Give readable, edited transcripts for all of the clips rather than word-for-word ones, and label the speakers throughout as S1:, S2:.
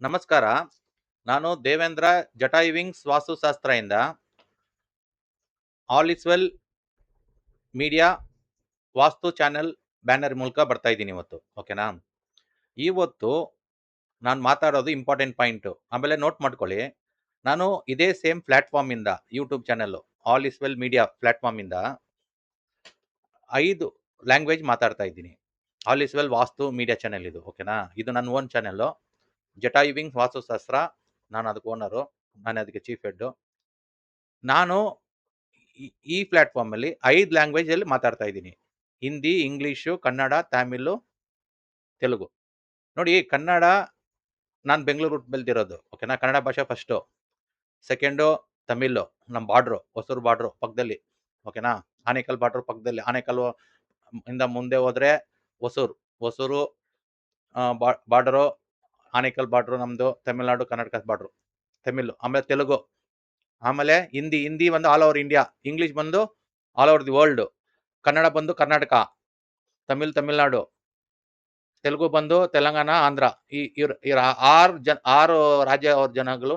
S1: ನಮಸ್ಕಾರ. ನಾನು ದೇವೇಂದ್ರ ಜಟಾಯು ವಿಂಗ್ಸ್ ವಾಸ್ತುಶಾಸ್ತ್ರದಿಂದ all is well media vastu channel banner ಮೂಲಕ ಬರ್ತಾ ಇದ್ದೀನಿ ಇವತ್ತು. ಓಕೆನಾ? ಇವತ್ತು ನಾನು ಮಾತಾಡೋದು ಇಂಪಾರ್ಟೆಂಟ್ ಪಾಯಿಂಟು. ಆಮೇಲೆ ನೋಟ್ ಮಾಡ್ಕೊಳ್ಳಿ. ನಾನು ಇದೇ ಸೇಮ್ ಪ್ಲಾಟ್ಫಾರ್ಮಿಂದ YouTube channel all is well media ಪ್ಲಾಟ್ಫಾರ್ಮಿಂದ 5 ಲ್ಯಾಂಗ್ವೇಜ್ ಮಾತಾಡ್ತಾ ಇದ್ದೀನಿ. All is well vastu media channel ಇದು. ಓಕೆನಾ? ಇದು ನನ್ನ ಓನ್ ಚಾನೆಲ್ಲು. ಜಟಾಯು ವಿಂಗ್ಸ್ ವಾಸ್ತುಶಾಸ್ತ್ರ. ನಾನು ಅದಕ್ಕೆ ಓನರು. ನಾನು ಅದಕ್ಕೆ ಚೀಫ್ ಹೆಡ್ಡು. ನಾನು ಈ ಪ್ಲಾಟ್ಫಾರ್ಮ್ ಅಲ್ಲಿ 5 ಲ್ಯಾಂಗ್ವೇಜ್ ಅಲ್ಲಿ ಮಾತಾಡ್ತಾ ಇದ್ದೀನಿ. ಹಿಂದಿ, ಇಂಗ್ಲಿಷು, ಕನ್ನಡ, ತಮಿಳು, ತೆಲುಗು. ನೋಡಿ, ಕನ್ನಡ ನಾನು ಬೆಂಗಳೂರು ಬೆಳೆದಿರೋದು. ಓಕೆನಾ? ಕನ್ನಡ ಭಾಷೆ ಫಸ್ಟು. ಸೆಕೆಂಡು ತಮಿಳು, ನಮ್ಮ ಬಾರ್ಡ್ರು, ಹೊಸೂರು ಬಾರ್ಡ್ರು ಪಕ್ಕದಲ್ಲಿ. ಓಕೆನಾ? ಆನೇಕಲ್ ಬಾರ್ಡ್ರು ಪಕ್ಕದಲ್ಲಿ. ಆನೇಕಲ್ ಇಂದ ಮುಂದೆ ಹೋದ್ರೆ ಹೊಸೂರು. ಹೊಸೂರು ಬಾರ್ಡರು, ಆನೇಕಲ್ ಬಾರ್ಡ್ರು ನಮ್ದು. ತಮಿಳ್ನಾಡು ಕರ್ನಾಟಕ ಬಾರ್ಡ್ರು ತಮಿಳು. ಆಮೇಲೆ ತೆಲುಗು. ಆಮೇಲೆ ಹಿಂದಿ ಬಂದು ಆಲ್ ಓವರ್ ಇಂಡಿಯಾ. ಇಂಗ್ಲಿಷ್ ಬಂದು all over the world. Kannada ಬಂದು ಕರ್ನಾಟಕ, ತಮಿಳ್ನಾಡು, ತೆಲುಗು ಬಂದು ತೆಲಂಗಾಣ, ಆಂಧ್ರ. ಈ 6 ರಾಜ್ಯ ಅವ್ರ ಜನಗಳು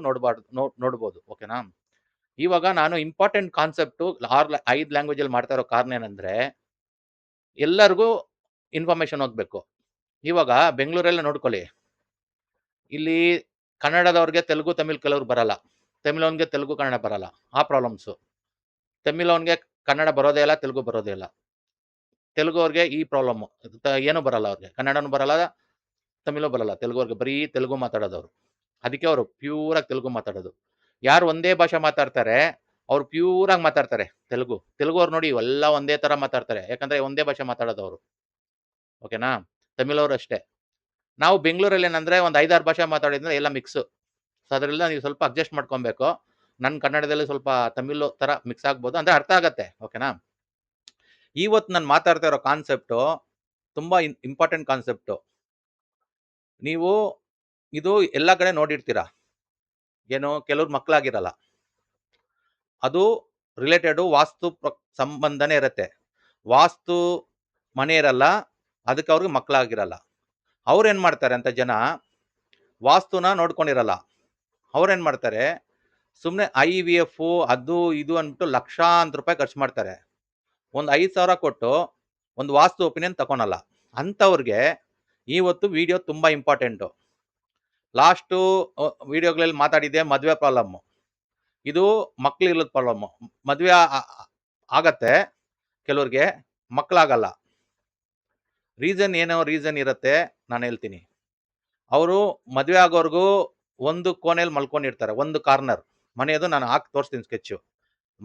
S1: ನೋಡ್ಬೋದು. ಓಕೆನಾ? ಇವಾಗ ನಾನು ಇಂಪಾರ್ಟೆಂಟ್ ಕಾನ್ಸೆಪ್ಟು 5 ಲ್ಯಾಂಗ್ವೇಜ್ ಅಲ್ಲಿ ಮಾಡ್ತಾ ಇರೋ ಕಾರಣ ಏನಂದ್ರೆ ಎಲ್ಲರಿಗೂ ಇನ್ಫಾರ್ಮೇಶನ್ ಹೋಗ್ಬೇಕು. ಇವಾಗ ಬೆಂಗಳೂರೆಲ್ಲ ನೋಡ್ಕೊಳ್ಳಿ. ಇಲ್ಲಿ ಕನ್ನಡದವ್ರಿಗೆ ತೆಲುಗು ತಮಿಳ್ ಕೆಲವ್ರು ಬರಲ್ಲ. ತಮಿಳವನ್ಗೆ ತೆಲುಗು ಕನ್ನಡ ಬರಲ್ಲ. ಆ ಪ್ರಾಬ್ಲಮ್ಸು. ತಮಿಳವನ್ಗೆ ಕನ್ನಡ ಬರೋದೇ ಇಲ್ಲ, ತೆಲುಗು ಬರೋದೇ ಇಲ್ಲ. ತೆಲುಗು ಅವ್ರಿಗೆ ಈ ಪ್ರಾಬ್ಲಮ್. ಏನೂ ಬರಲ್ಲ ಅವ್ರಿಗೆ. ಕನ್ನಡನೂ ಬರಲ್ಲ, ತಮಿಳು ಬರಲ್ಲ. ತೆಲುಗು ಅವ್ರಿಗೆ ಬರೀ ತೆಲುಗು ಮಾತಾಡೋದವ್ರು. ಅದಕ್ಕೆ ಅವರು ಪ್ಯೂರಾಗಿ ತೆಲುಗು ಮಾತಾಡೋದು. ಯಾರು ಒಂದೇ ಭಾಷೆ ಮಾತಾಡ್ತಾರೆ ಅವ್ರು ಪ್ಯೂರಾಗಿ ಮಾತಾಡ್ತಾರೆ ತೆಲುಗು. ಅವ್ರು ನೋಡಿ ಎಲ್ಲ ಒಂದೇ ತರ ಮಾತಾಡ್ತಾರೆ. ಯಾಕಂದ್ರೆ ಒಂದೇ ಭಾಷೆ ಮಾತಾಡೋದವ್ರು. ಓಕೆನಾ? ತಮಿಳವ್ರು ಅಷ್ಟೇ. ನಾವು ಬೆಂಗಳೂರಲ್ಲಿ ಏನಂದ್ರೆ ಒಂದು 5-6 ಭಾಷೆ ಮಾತಾಡಿದ್ರೆ ಎಲ್ಲ ಮಿಕ್ಸ್. ಸೊ ಅದರಿಂದ ನೀವು ಸ್ವಲ್ಪ ಅಡ್ಜಸ್ಟ್ ಮಾಡ್ಕೊಬೇಕು. ನನ್ನ ಕನ್ನಡದಲ್ಲಿ ಸ್ವಲ್ಪ ತಮಿಳು ತರ ಮಿಕ್ಸ್ ಆಗ್ಬೋದು, ಅಂದ್ರೆ ಅರ್ಥ ಆಗತ್ತೆ. ಓಕೆನಾ? ಇವತ್ತು ನಾನು ಮಾತಾಡ್ತಾ ಇರೋ ಕಾನ್ಸೆಪ್ಟು ತುಂಬಾ ಇಂಪಾರ್ಟೆಂಟ್ ಕಾನ್ಸೆಪ್ಟು. ನೀವು ಇದು ಎಲ್ಲ ಕಡೆ ನೋಡಿರ್ತೀರಾ. ಏನು, ಕೆಲವ್ರು ಮಕ್ಕಳಾಗಿರಲ್ಲ. ಅದು ರಿಲೇಟೆಡು ವಾಸ್ತು ಸಂಬಂಧನೇ ಇರುತ್ತೆ. ವಾಸ್ತು ಮನೆ ಇರಲ್ಲ, ಅದಕ್ಕೆ ಅವ್ರಿಗೆ ಮಕ್ಕಳಾಗಿರಲ್ಲ. ಅವ್ರೇನ್ ಮಾಡ್ತಾರೆ ಅಂತ ಜನ ವಾಸ್ತುನ ನೋಡ್ಕೊಂಡಿರಲ್ಲ. ಅವ್ರೇನ್ ಮಾಡ್ತಾರೆ, ಸುಮ್ಮನೆ IVF ಅದು ಇದು ಅಂದ್ಬಿಟ್ಟು ಲಕ್ಷಾಂತರ ರೂಪಾಯಿ ಖರ್ಚು ಮಾಡ್ತಾರೆ. ಒಂದು 5,000 ಕೊಟ್ಟು ಒಂದು ವಾಸ್ತು ಒಪಿನಿಯನ್ ತಗೊಳಲ್ಲ. ಅಂಥವ್ರಿಗೆ ಇವತ್ತು ವಿಡಿಯೋ ತುಂಬಾ ಇಂಪಾರ್ಟೆಂಟು. ಲಾಸ್ಟು ವಿಡಿಯೋಗಳಲ್ಲಿ ಮಾತಾಡಿದ್ದೆ ಮದುವೆ ಪ್ರಾಬ್ಲಮ್ಮು. ಇದು ಮಕ್ಳಿರೋದ್ ಪ್ರಾಬ್ಲಮ್ಮು. ಮದುವೆ ಆಗತ್ತೆ, ಕೆಲವ್ರಿಗೆ ಮಕ್ಕಳಾಗಲ್ಲ. ರೀಸನ್ ಇರುತ್ತೆ, ನಾನು ಹೇಳ್ತೀನಿ. ಅವರು ಮದುವೆ ಆಗೋರ್ಗು ಒಂದು ಕೋಣೆಯಲ್ಲಿ ಮಲ್ಕೊಂಡಿರ್ತಾರೆ, ಒಂದು ಕಾರ್ನರ್ ಮನೆಯದು. ನಾನು ಹಾಕಿ ತೋರಿಸ್ತೀನಿ ಸ್ಕೆಚ್ಚು.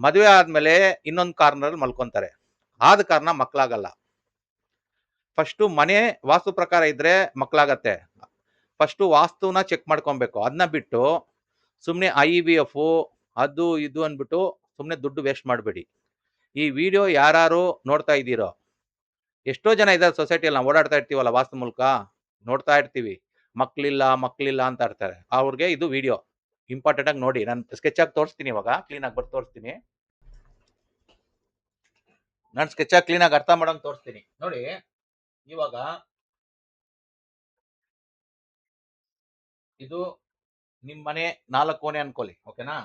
S1: ಮದುವೆ ಆದ್ಮೇಲೆ ಇನ್ನೊಂದು ಕಾರ್ನರ್ ಮಲ್ಕೊಂತಾರೆ. ಆದ ಕಾರಣ ಮಕ್ಕಳಾಗಲ್ಲ. ಫಸ್ಟು ಮನೆ ವಾಸ್ತು ಪ್ರಕಾರ ಇದ್ರೆ ಮಕ್ಕಳಾಗತ್ತೆ. ಫಸ್ಟು ವಾಸ್ತುನ ಚೆಕ್ ಮಾಡ್ಕೊಬೇಕು. ಅದನ್ನ ಬಿಟ್ಟು ಸುಮ್ಮನೆ IVF ಅದು ಇದು ಅಂದ್ಬಿಟ್ಟು ಸುಮ್ಮನೆ ದುಡ್ಡು ವೇಸ್ಟ್ ಮಾಡಬೇಡಿ. ಈ ವಿಡಿಯೋ ಯಾರು ನೋಡ್ತಾ ಇದ್ದೀರೋ, ಎಷ್ಟೋ ಜನ ಇದ್ದಾರೆ ಸೊಸೈಟಿಯಲ್ಲಿ. ನಾವು ಓಡಾಡ್ತಾ ಇರ್ತೀವಲ್ಲ ವಾಸ್ತು ಮೂಲಕ, ನೋಡ್ತಾ ಇರ್ತೀವಿ. ಮಕ್ಕಳಿಲ್ಲ ಅಂತ ಇರ್ತಾರೆ. ಅವ್ರಿಗೆ ಇದು ವಿಡಿಯೋ ಇಂಪಾರ್ಟೆಂಟ್ ಆಗಿ ನೋಡಿ. ನಾನು ಸ್ಕೆಚ್ ಆಗಿ ತೋರಿಸ್ತೀನಿ. ಇವಾಗ ಕ್ಲೀನ್ ಆಗಿ ಬರ್ದು ತೋರಿಸ್ತೀನಿ. ನಾನು ಸ್ಕೆಚ್ ಆಗಿ ಕ್ಲೀನ್ ಆಗಿ ಅರ್ಥ ಮಾಡೋಂಗ್ ತೋರಿಸ್ತೀನಿ ನೋಡಿ. ಇವಾಗ ಇದು ನಿಮ್ ಮನೆ 4 ಕೋಣೆ ಅನ್ಕೊಳ್ಳಿ. ಓಕೆನಾ?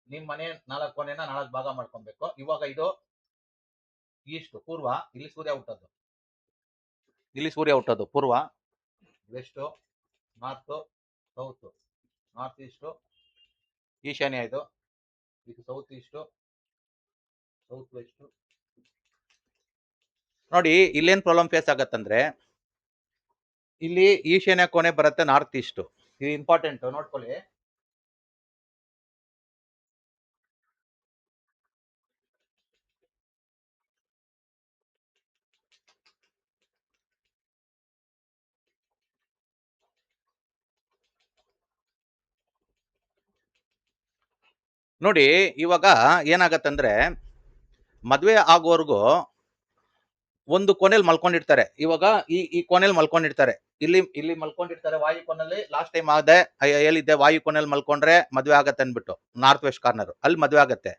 S1: ನಿಮ್ ಮನೆ 4 ಕೋಣೆನ 4 ಭಾಗ ಮಾಡ್ಕೊಬೇಕು. ಇವಾಗ ಇದು ಈಸ್ಟ್ ಪೂರ್ವ, ಇಲ್ಲಿ ಸೂರ್ಯ ಹುಟ್ಟೋದು ಪೂರ್ವ. West, north, south. North east ಈಶಾನ್ಯ. ಇದು ಸೌತ್ ಈಸ್ಟ್, ಸೌತ್ ವೆಸ್ಟ್. ನೋಡಿ, ಇಲ್ಲೇನ್ ಪ್ರಾಬ್ಲಮ್ ಫೇಸ್ ಆಗತ್ತಂದ್ರೆ, ಇಲ್ಲಿ ಈಶಾನ್ಯ ಕೋಣೆ ಬರುತ್ತೆ ನಾರ್ತ್ ಈಸ್ಟ್. ಇದು ಇಂಪಾರ್ಟೆಂಟ್ ನೋಡ್ಕೊಳ್ಳಿ. ನೋಡಿ, ಇವಾಗ ಏನಾಗತ್ತಂದ್ರೆ, ಮದ್ವೆ ಆಗೋರ್ಗು ಒಂದು ಕೋಣೆಲ್ ಮಲ್ಕೊಂಡಿರ್ತಾರೆ. ಇವಾಗ ಈ ಕೋಣೆಲ್ ಮಲ್ಕೊಂಡಿರ್ತಾರೆ. ಇಲ್ಲಿ ಮಲ್ಕೊಂಡಿರ್ತಾರೆ ವಾಯು ಕೋಣೆಯಲ್ಲಿ. ಲಾಸ್ಟ್ ಟೈಮ್ ಹೇಳಿದ್ದೆ, ವಾಯು ಕೋಣೆಲ್ ಮಲ್ಕೊಂಡ್ರೆ ಮದ್ವೆ ಆಗತ್ತೆ ಅನ್ಬಿಟ್ಟು. ನಾರ್ತ್ ವೆಸ್ಟ್ ಕಾರ್ನರ್ ಅಲ್ಲಿ ಮದ್ವೆ ಆಗತ್ತೆ.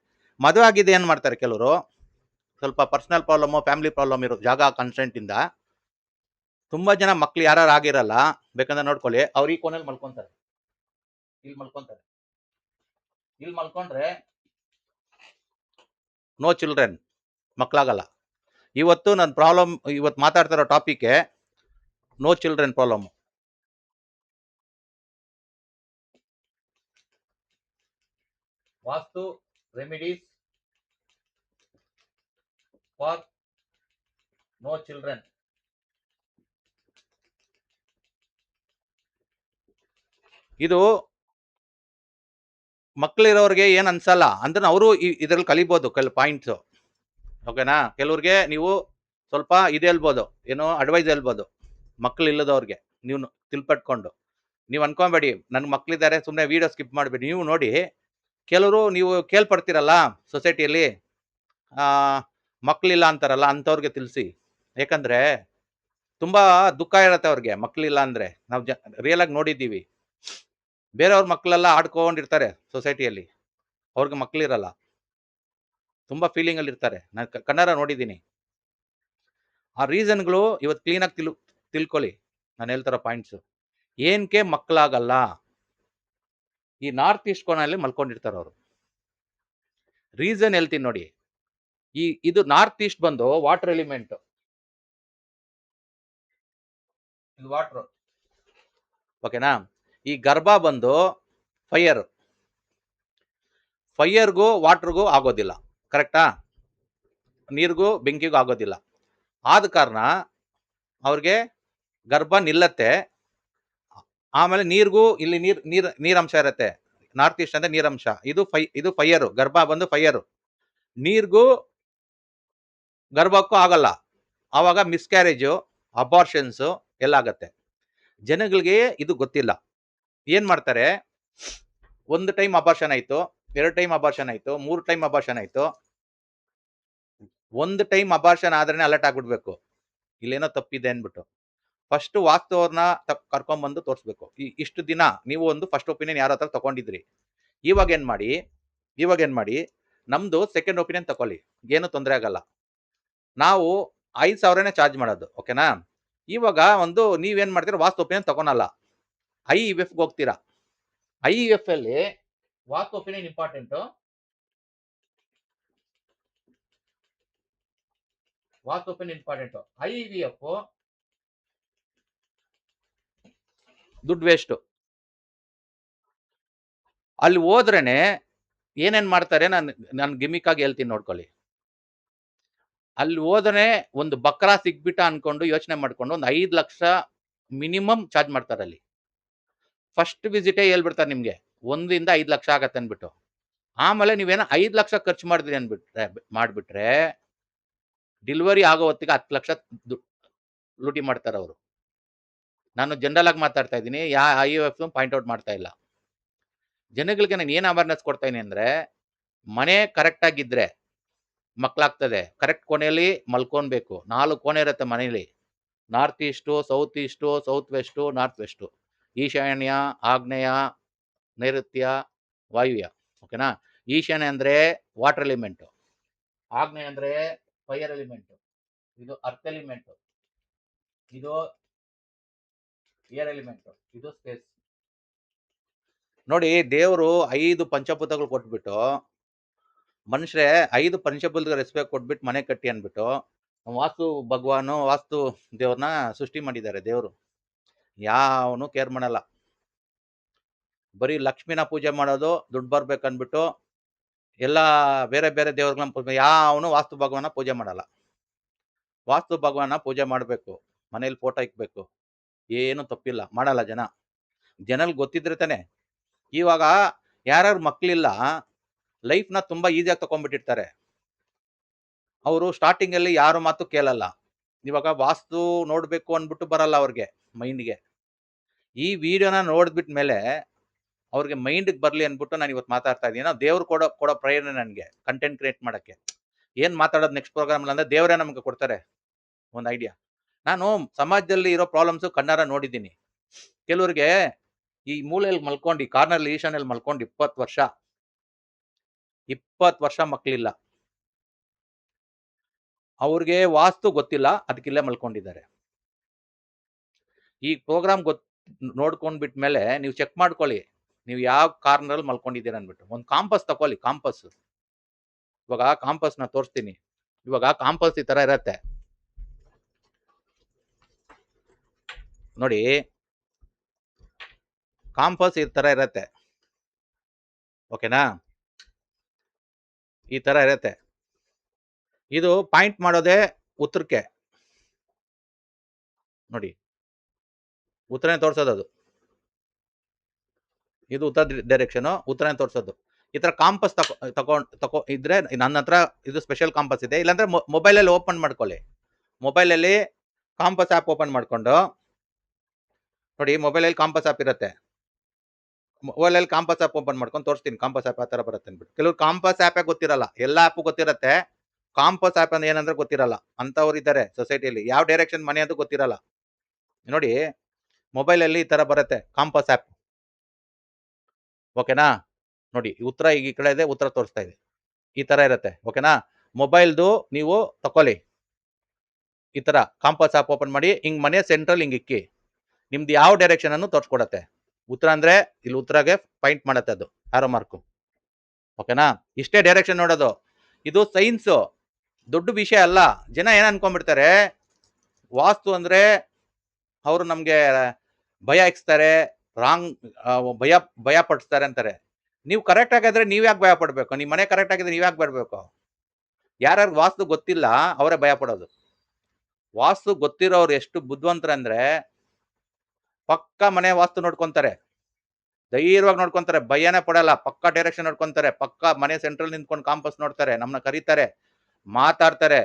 S1: ಮದ್ವೆ ಆಗಿದ್ದು ಏನ್ ಮಾಡ್ತಾರೆ ಕೆಲವರು, ಸ್ವಲ್ಪ ಪರ್ಸನಲ್ ಪ್ರಾಬ್ಲಮ್, ಫ್ಯಾಮಿಲಿ ಪ್ರಾಬ್ಲಮ್ ಇರೋ ಜಾಗ ಕನ್ಸ್ಟೆಂಟ್ ಇಂದ ತುಂಬಾ ಜನ ಮಕ್ಳು ಯಾರು ಆಗಿರಲ್ಲ, ಬೇಕಂದ್ರೆ ನೋಡ್ಕೊಳ್ಳಿ, ಅವ್ರು ಈ ಕೋಣೆಯಲ್ಲಿ ಮಲ್ಕೊಂತಾರೆ, ಇಲ್ಲಿ ಮಲ್ಕೊಂತಾರೆ, ಇಲ್ಲಿ ಮಲ್ಕೊಂಡ್ರೆ ನೋ ಚಿಲ್ಡ್ರನ್, ಮಕ್ಳಾಗಲ್ಲ. ಇವತ್ತು ನನ್ನ ಪ್ರಾಬ್ಲಮ್, ಇವತ್ತು ಮಾತಾಡ್ತಿರೋ topic no children problem. Vastu remedies for no children. ಇದು ಮಕ್ಳಿರೋರಿಗೆ ಏನ್ ಅನ್ಸಲ್ಲ ಅಂದ್ರೆ ಅವರು ಇದ್ರಲ್ಲಿ ಕಲಿಬಹುದು ಕೆಲವು ಪಾಯಿಂಟ್ಸ್, ಓಕೆನಾ. ಕೆಲವ್ರಿಗೆ ನೀವು ಸ್ವಲ್ಪ ಇದು ಹೇಳ್ಬೋದು, ಏನೋ ಅಡ್ವೈಸ್ ಹೇಳ್ಬೋದು, ಮಕ್ಳು ಇಲ್ಲದವ್ರಿಗೆ ನೀವು ತಿಳ್ಪಟ್ಕೊಂಡು. ನೀವು ಅನ್ಕೊಂಬೇಡಿ ನನ್ ಮಕ್ಳಿದ್ದಾರೆ ಸುಮ್ಮನೆ ವಿಡಿಯೋ ಸ್ಕಿಪ್ ಮಾಡ್ಬೇಡಿ, ನೀವು ನೋಡಿ. ಕೆಲವರು ನೀವು ಕೇಳ್ಪಡ್ತೀರಲ್ಲ ಸೊಸೈಟಿಯಲ್ಲಿ, ಮಕ್ಳಿಲ್ಲ ಅಂತಾರಲ್ಲ, ಅಂಥವ್ರಿಗೆ ತಿಳಿಸಿ. ಯಾಕಂದ್ರೆ ತುಂಬಾ ದುಃಖ ಇರತ್ತೆ ಅವ್ರಿಗೆ ಮಕ್ಳಿಲ್ಲ ಅಂದ್ರೆ. ನಾವು ರಿಯಲ್ ಆಗಿ ನೋಡಿದ್ದೀವಿ, ಬೇರೆಯವ್ರ ಮಕ್ಳೆಲ್ಲ ಆಡ್ಕೊಂಡಿರ್ತಾರೆ ಸೊಸೈಟಿಯಲ್ಲಿ, ಅವ್ರಿಗೆ ಮಕ್ಳಿರಲ್ಲ, ತುಂಬಾ ಫೀಲಿಂಗ್ ಅಲ್ಲಿ ಇರ್ತಾರೆ. ನಾನು ಕಣ್ಣಾರ ನೋಡಿದ್ದೀನಿ. ಆ ರೀಸನ್ಗಳು ಇವತ್ತು ಕ್ಲೀನಾಗಿ ತಿಳ್ಕೊಳ್ಳಿ. ನಾನು ಹೇಳ್ತಾರೋ ಪಾಯಿಂಟ್ಸ್ ಏನ್ಕೆ ಮಕ್ಕಳಾಗಲ್ಲ. ಈ ನಾರ್ತ್ ಈಸ್ಟ್ ಕೋನಲ್ಲಿ ಮಲ್ಕೊಂಡಿರ್ತಾರೆ ಅವರು. ರೀಸನ್ ಹೇಳ್ತೀನಿ ನೋಡಿ. ಇದು ನಾರ್ತ್ ಈಸ್ಟ್ ಬಂದು ವಾಟರ್ ಎಲಿಮೆಂಟ್, ಇದು ವಾಟರ್, ಓಕೆನಾ. ಈ ಗರ್ಭ ಬಂದು ಫೈರ್, ಫೈರ್ಗೂ ವಾಟರ್ಗೂ ಆಗೋದಿಲ್ಲ, ಕರೆಕ್ಟಾ. ನೀರಿಗೂ ಬೆಂಕಿಗೂ ಆಗೋದಿಲ್ಲ. ಆದ ಕಾರಣ ಅವ್ರಿಗೆ ಗರ್ಭ ನಿಲ್ಲತ್ತೆ. ಆಮೇಲೆ ನೀರಿಗೂ ಇಲ್ಲಿ ನೀರಂಶ ಇರತ್ತೆ. ನಾರ್ತ್ ಈಸ್ಟ್ ಅಂದ್ರೆ ನೀರಂಶ. ಇದು ಫೈರ್, ಗರ್ಭ ಬಂದು ಫೈರ್. ನೀರ್ಗೂ ಗರ್ಭಕ್ಕೂ ಆಗಲ್ಲ. ಆವಾಗ ಮಿಸ್ಕ್ಯಾರೇಜು, ಅಬಾರ್ಷನ್ಸ್ ಎಲ್ಲ ಆಗತ್ತೆ. ಜನಗಳಿಗೆ ಇದು ಗೊತ್ತಿಲ್ಲ. ಏನ್ ಮಾಡ್ತಾರೆ, ಒಂದು ಟೈಮ್ ಅಬಾರ್ಷನ್ ಆಯ್ತು, 2 ಟೈಮ್ ಅಬಾರ್ಷನ್ ಆಯ್ತು, 3 ಟೈಮ್ ಅಬಾರ್ಷನ್ ಆಯ್ತು. ಒಂದು ಟೈಮ್ ಅಬಾರ್ಷನ್ ಆದ್ರೆ ಅಲರ್ಟ್ ಆಗ್ಬಿಡ್ಬೇಕು, ಇಲ್ಲೇನೋ ತಪ್ಪಿದೆ ಅನ್ಬಿಟ್ಟು. ಫಸ್ಟ್ ವಾಸ್ತು ಅವ್ರನ್ನ ಕರ್ಕೊಂಡ್ಬಂದು ತೋರಿಸ್ಬೇಕು. ಇಷ್ಟು ದಿನ ನೀವು ಒಂದು ಫಸ್ಟ್ ಒಪಿನಿಯನ್ ಯಾರ ಹತ್ರ ತಗೊಂಡಿದ್ರಿ, ಇವಾಗ ಏನ್ ಮಾಡಿ ನಮ್ದು ಸೆಕೆಂಡ್ ಒಪಿನಿಯನ್ ತಗೊಳ್ಳಿ, ಏನು ತೊಂದರೆ ಆಗಲ್ಲ. ನಾವು 5,000ನೇ ಚಾರ್ಜ್ ಮಾಡೋದು, ಓಕೆನಾ. ಇವಾಗ ಒಂದು ನೀವೇನ್ ಮಾಡ್ತೀರಾ, ವಾಸ್ತು ಒಪಿನಿಯನ್ ತಗೊಳಲ್ಲ, IVF ಹೋಗ್ತೀರಾ. IVF ಅಲ್ಲಿ ವಾಸ್ತು ಒಪಿನಿಯನ್ ಇಂಪಾರ್ಟೆಂಟ್. ವಾಸ್ತು ಒಪಿನಿಯನ್ ಇಂಪಾರ್ಟೆಂಟ್. IVF ದುಡ್ಡು ವೇಸ್ಟ್. ಅಲ್ಲಿ ಹೋದ್ರೇನೆ ಏನೇನ್ ಮಾಡ್ತಾರೆ, ನಾನು ಗಿಮಿಕ್ ಆಗಿ ಹೇಳ್ತೀನಿ ನೋಡ್ಕೊಳ್ಳಿ. ಅಲ್ಲಿ ಹೋದ್ರೆ ಒಂದು ಬಕ್ರಾ ಸಿಗ್ಬಿಟ್ಟ ಅನ್ಕೊಂಡು ಯೋಚನೆ ಮಾಡ್ಕೊಂಡು ಒಂದು 5 ಲಕ್ಷ ಮಿನಿಮಮ್ ಚಾರ್ಜ್ ಮಾಡ್ತಾರೆ ಅಲ್ಲಿ. ಫಸ್ಟ್ ವಿಸಿಟೇ ಹೇಳ್ಬಿಡ್ತಾರೆ ನಿಮ್ಗೆ 1-5 ಲಕ್ಷ ಆಗತ್ತೆ ಅನ್ಬಿಟ್ಟು. ಆಮೇಲೆ ನೀವೇನೋ 5 ಲಕ್ಷ ಖರ್ಚು ಮಾಡಿದ್ರಿ ಮಾಡ್ಬಿಟ್ರೆ ಡೆಲಿವರಿ ಆಗೋ ಹೊತ್ತಿಗೆ 10 ಲಕ್ಷ ಲೂಟಿ ಮಾಡ್ತಾರೆ ಅವರು. ನಾನು ಜನರಲ್ ಆಗಿ ಮಾತಾಡ್ತಾ ಇದ್ದೀನಿ, IVF ಪಾಯಿಂಟ್ ಔಟ್ ಮಾಡ್ತಾ ಇಲ್ಲ. ಜನಗಳಿಗೆ ನಾನು ಏನ್ ಅವೇರ್ನೆಸ್ ಕೊಡ್ತಾ ಇದೀನಿ ಅಂದ್ರೆ, ಮನೆ ಕರೆಕ್ಟ್ ಆಗಿದ್ರೆ ಮಕ್ಳಾಗ್ತದೆ. ಕರೆಕ್ಟ್ ಕೋಣೆಯಲ್ಲಿ ಮಲ್ಕೊನ್ಬೇಕು. 4 ಕೋಣೆ ಇರುತ್ತೆ ಮನೇಲಿ, north is to, south is to, south west, north west, ಈಶಾನ್ಯ, ಆಗ್ನೇಯ, ನೈಋತ್ಯ, ವಾಯುವ್ಯ, ಓಕೆನಾ. ಈಶಾನ್ಯ ಅಂದ್ರೆ ವಾಟರ್ ಎಲಿಮೆಂಟ್, ಆಗ್ನೇಯ ಅಂದ್ರೆ ಫೈರ್ ಎಲಿಮೆಂಟ್, ಇದು ಅರ್ತ್ ಎಲಿಮೆಂಟ್, ಇದು ಏರ್ ಎಲಿಮೆಂಟ್, ಇದು ಸ್ಪೇಸ್. ನೋಡಿ, ದೇವರು 5 ಪಂಚಭೂತಗಳು ಕೊಟ್ಬಿಟ್ಟು, ಮನುಷ್ಯರೇ 5 ಪಂಚಭೂತಗಳ ರೆಸ್ಪೆಕ್ಟ್ ಕೊಟ್ಬಿಟ್ಟು ಮನೆ ಕಟ್ಟಿ ಅನ್ಬಿಟ್ಟು ವಾಸ್ತು ಭಗವಾನು, ವಾಸ್ತು ದೇವ್ರನ್ನ ಸೃಷ್ಟಿ ಮಾಡಿದ್ದಾರೆ. ದೇವರು ಯಾವನು ಕೇರ್ ಮಾಡಲ್ಲ. ಬರೀ ಲಕ್ಷ್ಮಿನ ಪೂಜೆ ಮಾಡೋದು, ದುಡ್ಡು ಬರ್ಬೇಕನ್ಬಿಟ್ಟು ಎಲ್ಲ ಬೇರೆ ಬೇರೆ ದೇವ್ರಗಳನ್ನ ಯಾವನು ವಾಸ್ತು ಭಗವಾನ ಪೂಜೆ ಮಾಡಲ್ಲ. ವಾಸ್ತು ಭಗವಾನ ಪೂಜೆ ಮಾಡಬೇಕು, ಮನೇಲಿ ಫೋಟೋ ಇಕ್ಬೇಕು, ಏನು ತಪ್ಪಿಲ್ಲ, ಮಾಡಲ್ಲ ಜನಲ್ ಗೊತ್ತಿದ್ರೆ ತಾನೆ. ಇವಾಗ ಯಾರ್ಯಾರು ಮಕ್ಳಿಲ್ಲ, ಲೈಫ್ನ ತುಂಬಾ ಈಸಿಯಾಗಿ ತಗೊಂಡ್ಬಿಟ್ಟಿರ್ತಾರೆ. ಅವರು ಸ್ಟಾರ್ಟಿಂಗ್ ಅಲ್ಲಿ ಯಾರು ಮಾತು ಕೇಳಲ್ಲ. ಇವಾಗ ವಾಸ್ತು ನೋಡ್ಬೇಕು ಅನ್ಬಿಟ್ಟು ಬರಲ್ಲ ಅವ್ರಿಗೆ ಮೈಂಡ್ಗೆ. ಈ ವಿಡಿಯೋನ ನೋಡ್ಬಿಟ್ ಮೇಲೆ ಅವ್ರಿಗೆ ಮೈಂಡ್ ಬರ್ಲಿ ಅನ್ಬಿಟ್ಟು ನಾನು ಇವತ್ತು ಮಾತಾಡ್ತಾ ಇದ್ದೀನಿ. ದೇವ್ರು ಕೊಡೋ ಪ್ರೇರಣೆ ನನಗೆ ಕಂಟೆಂಟ್ ಕ್ರಿಯೇಟ್ ಮಾಡಕ್ಕೆ. ಏನ್ ಮಾತಾಡೋದು ನೆಕ್ಸ್ಟ್ ಪ್ರೋಗ್ರಾಮ್ ಅಂದ್ರೆ ದೇವರೇ ನಮ್ಗೆ ಕೊಡ್ತಾರೆ ಒಂದು ಐಡಿಯಾ. ನಾನು ಸಮಾಜದಲ್ಲಿ ಇರೋ ಪ್ರಾಬ್ಲಮ್ಸ್ ಕಣ್ಣಾರ ನೋಡಿದ್ದೀನಿ. ಕೆಲವ್ರಿಗೆ ಈ ಮೂಲೆಯಲ್ಲಿ ಮಲ್ಕೊಂಡು, ಈ ಕಾರ್ನರ್ ಈಶಾನ್ಯಲ್ಲಿ ಮಲ್ಕೊಂಡು 20 ವರ್ಷ ಮಕ್ಳಿಲ್ಲ. ಅವ್ರಿಗೆ ವಾಸ್ತು ಗೊತ್ತಿಲ್ಲ, ಅದಕ್ಕಿಲ್ಲೇ ಮಲ್ಕೊಂಡಿದ್ದಾರೆ. ಈ ಪ್ರೋಗ್ರಾಮ್ ನೋಡ್ಕೊಂಡ್ಬಿಟ್ಮೇಲೆ ನೀವು ಚೆಕ್ ಮಾಡ್ಕೊಳ್ಳಿ, ನೀವು ಯಾವ ಕಾರ್ನರ್ ಮಲ್ಕೊಂಡಿದ್ದೀರ ಅಂದ್ಬಿಟ್ಟು. ಒಂದು ಕಾಂಪಸ್ ತಕೊಳ್ಳಿ, ಕಾಂಪಸ್. ಇವಾಗ ಕಾಂಪಸ್ನ ತೋರಿಸ್ತೀನಿ. ಇವಾಗ ಕಾಂಪಸ್ ಈ ತರ ಇರತ್ತೆ ನೋಡಿ, ಕಾಂಪಸ್ ಈ ತರ ಇರತ್ತೆ, ಓಕೆನಾ? ಈ ತರ ಇರತ್ತೆ. ಇದು ಪಾಯಿಂಟ್ ಮಾಡೋದೇ ಉತ್ತರಕ್ಕೆ ನೋಡಿ, ಉತ್ತರನೇ ತೋರ್ಸೋದು ಅದು. ಇದು ಉತ್ತರ ಡೈರೆಕ್ಷನ್, ಉತ್ತರನೇ ತೋರ್ಸೋದು. ಈ ತರ ಕಾಂಪಸ್ ತಕೋ ಇದ್ರೆ ನನ್ನ ಹತ್ರ ಇದು ಸ್ಪೆಷಲ್ ಕಾಂಪಸ್ ಇದೆ. ಇಲ್ಲಾಂದ್ರೆ ಮೊಬೈಲಲ್ಲಿ ಓಪನ್ ಮಾಡ್ಕೊಳ್ಳಿ. ಮೊಬೈಲಲ್ಲಿ ಕಾಂಪಸ್ ಆ್ಯಪ್ ಓಪನ್ ಮಾಡ್ಕೊಂಡು ನೋಡಿ, ಮೊಬೈಲಲ್ಲಿ ಕಾಂಪಸ್ ಆ್ಯಪ್ ಇರುತ್ತೆ. ಮೊಬೈಲಲ್ಲಿ ಕಾಂಪಸ್ ಆ್ಯಪ್ ಓಪನ್ ಮಾಡ್ಕೊಂಡು ತೋರಿಸ್ತೀನಿ ಕಾಂಪಸ್ ಆ್ಯಪ್ ಆ ಥರ ಬರುತ್ತೆ ಅಂದ್ಬಿಟ್ಟು. ಕೆಲವರು ಕಾಂಪಸ್ ಆ್ಯಪೇ ಗೊತ್ತಿರಲ್ಲ, ಎಲ್ಲ ಆ್ಯಪು ಗೊತ್ತಿರುತ್ತೆ, ಕಾಂಪಸ್ ಆ್ಯಪ್ ಅಂದ್ರೆ ಏನಂದ್ರೆ ಗೊತ್ತಿರಲ್ಲ ಅಂತವ್ರು ಇದ್ದಾರೆ ಸೊಸೈಟಿಯಲ್ಲಿ. ಯಾವ ಡೈರೆಕ್ಷನ್ ಮನೆ ಅದು ಗೊತ್ತಿರಲ್ಲ. ನೋಡಿ, ಮೊಬೈಲಲ್ಲಿ ಈ ತರ ಬರುತ್ತೆ ಕಾಂಪಸ್ ಆ್ಯಪ್, ಓಕೆನಾ? ನೋಡಿ, ಉತ್ತರ ಈಗ ಈ ಕಡೆ ಇದೆ, ಉತ್ತರ ತೋರಿಸ್ತಾ ಇದೆ, ಈ ತರ ಇರುತ್ತೆ, ಓಕೆನಾ? ಮೊಬೈಲ್ದು ನೀವು ತಕೊಳ್ಳಿ, ಈ ತರ ಕಾಂಪಸ್ ಆ್ಯಪ್ ಓಪನ್ ಮಾಡಿ, ಹಿಂಗ್ ಮನೆ ಸೆಂಟ್ರಲ್ ಹಿಂಗ್ ಇಕ್ಕಿ, ನಿಮ್ದು ಯಾವ ಡೈರೆಕ್ಷನ್ ಅನ್ನು ತೋರಿಸ್ಕೊಡತ್ತೆ. ಉತ್ತರ ಅಂದ್ರೆ ಇಲ್ಲಿ ಉತ್ತರಗೆ ಪಾಯಿಂಟ್ ಮಾಡತ್ತೆ ಅದು ಆರೋ ಮಾರ್ಕು, ಓಕೆನಾ? ಇಷ್ಟೇ ಡೈರೆಕ್ಷನ್ ನೋಡೋದು. ಇದು ಸೈನ್ಸ್, ದೊಡ್ಡ ವಿಷಯ ಅಲ್ಲ. ಜನ ಏನ್ ಅನ್ಕೊಂಡ್ಬಿಡ್ತಾರೆ, ವಾಸ್ತು ಅಂದ್ರೆ ಅವರು ನಮ್ಗೆ ಭಯ ಇಕ್ಸ್ತಾರೆ, ರಾಂಗ್ ಭಯ ಪಡಿಸ್ತಾರೆ ಅಂತಾರೆ. ನೀವು ಕರೆಕ್ಟ್ ಆಗಿದ್ರೆ ನೀವ್ ಯಾಕೆ ಭಯ ಪಡ್ಬೇಕು? ನಿಮ್ ಮನೆ ಕರೆಕ್ಟ್ ಆಗಿದ್ರೆ ನೀವ್ ಯಾಕೆ ಬರ್ಬೇಕು? ಯಾರ್ಯಾರು ವಾಸ್ತು ಗೊತ್ತಿಲ್ಲ ಅವರೇ ಭಯ ಪಡೋದು. ವಾಸ್ತು ಗೊತ್ತಿರೋರು ಎಷ್ಟು ಬುದ್ಧಿವಂತರಂದ್ರೆ ಪಕ್ಕ ಮನೆ ವಾಸ್ತು ನೋಡ್ಕೊಂತಾರೆ, ಧೈರ್ಯವಾಗಿ ನೋಡ್ಕೊಂತಾರೆ, ಭಯನೇ ಪಡಲ್ಲ, ಪಕ್ಕ ಡೈರೆಕ್ಷನ್ ನೋಡ್ಕೊಂತಾರೆ, ಪಕ್ಕ ಮನೆ ಸೆಂಟ್ರಲ್ ನಿಂತ್ಕೊಂಡು ಕಾಂಪಸ್ ನೋಡ್ತಾರೆ, ನಮ್ಮನ್ನ ಕರೀತಾರೆ, ಮಾತಾಡ್ತಾರೆ,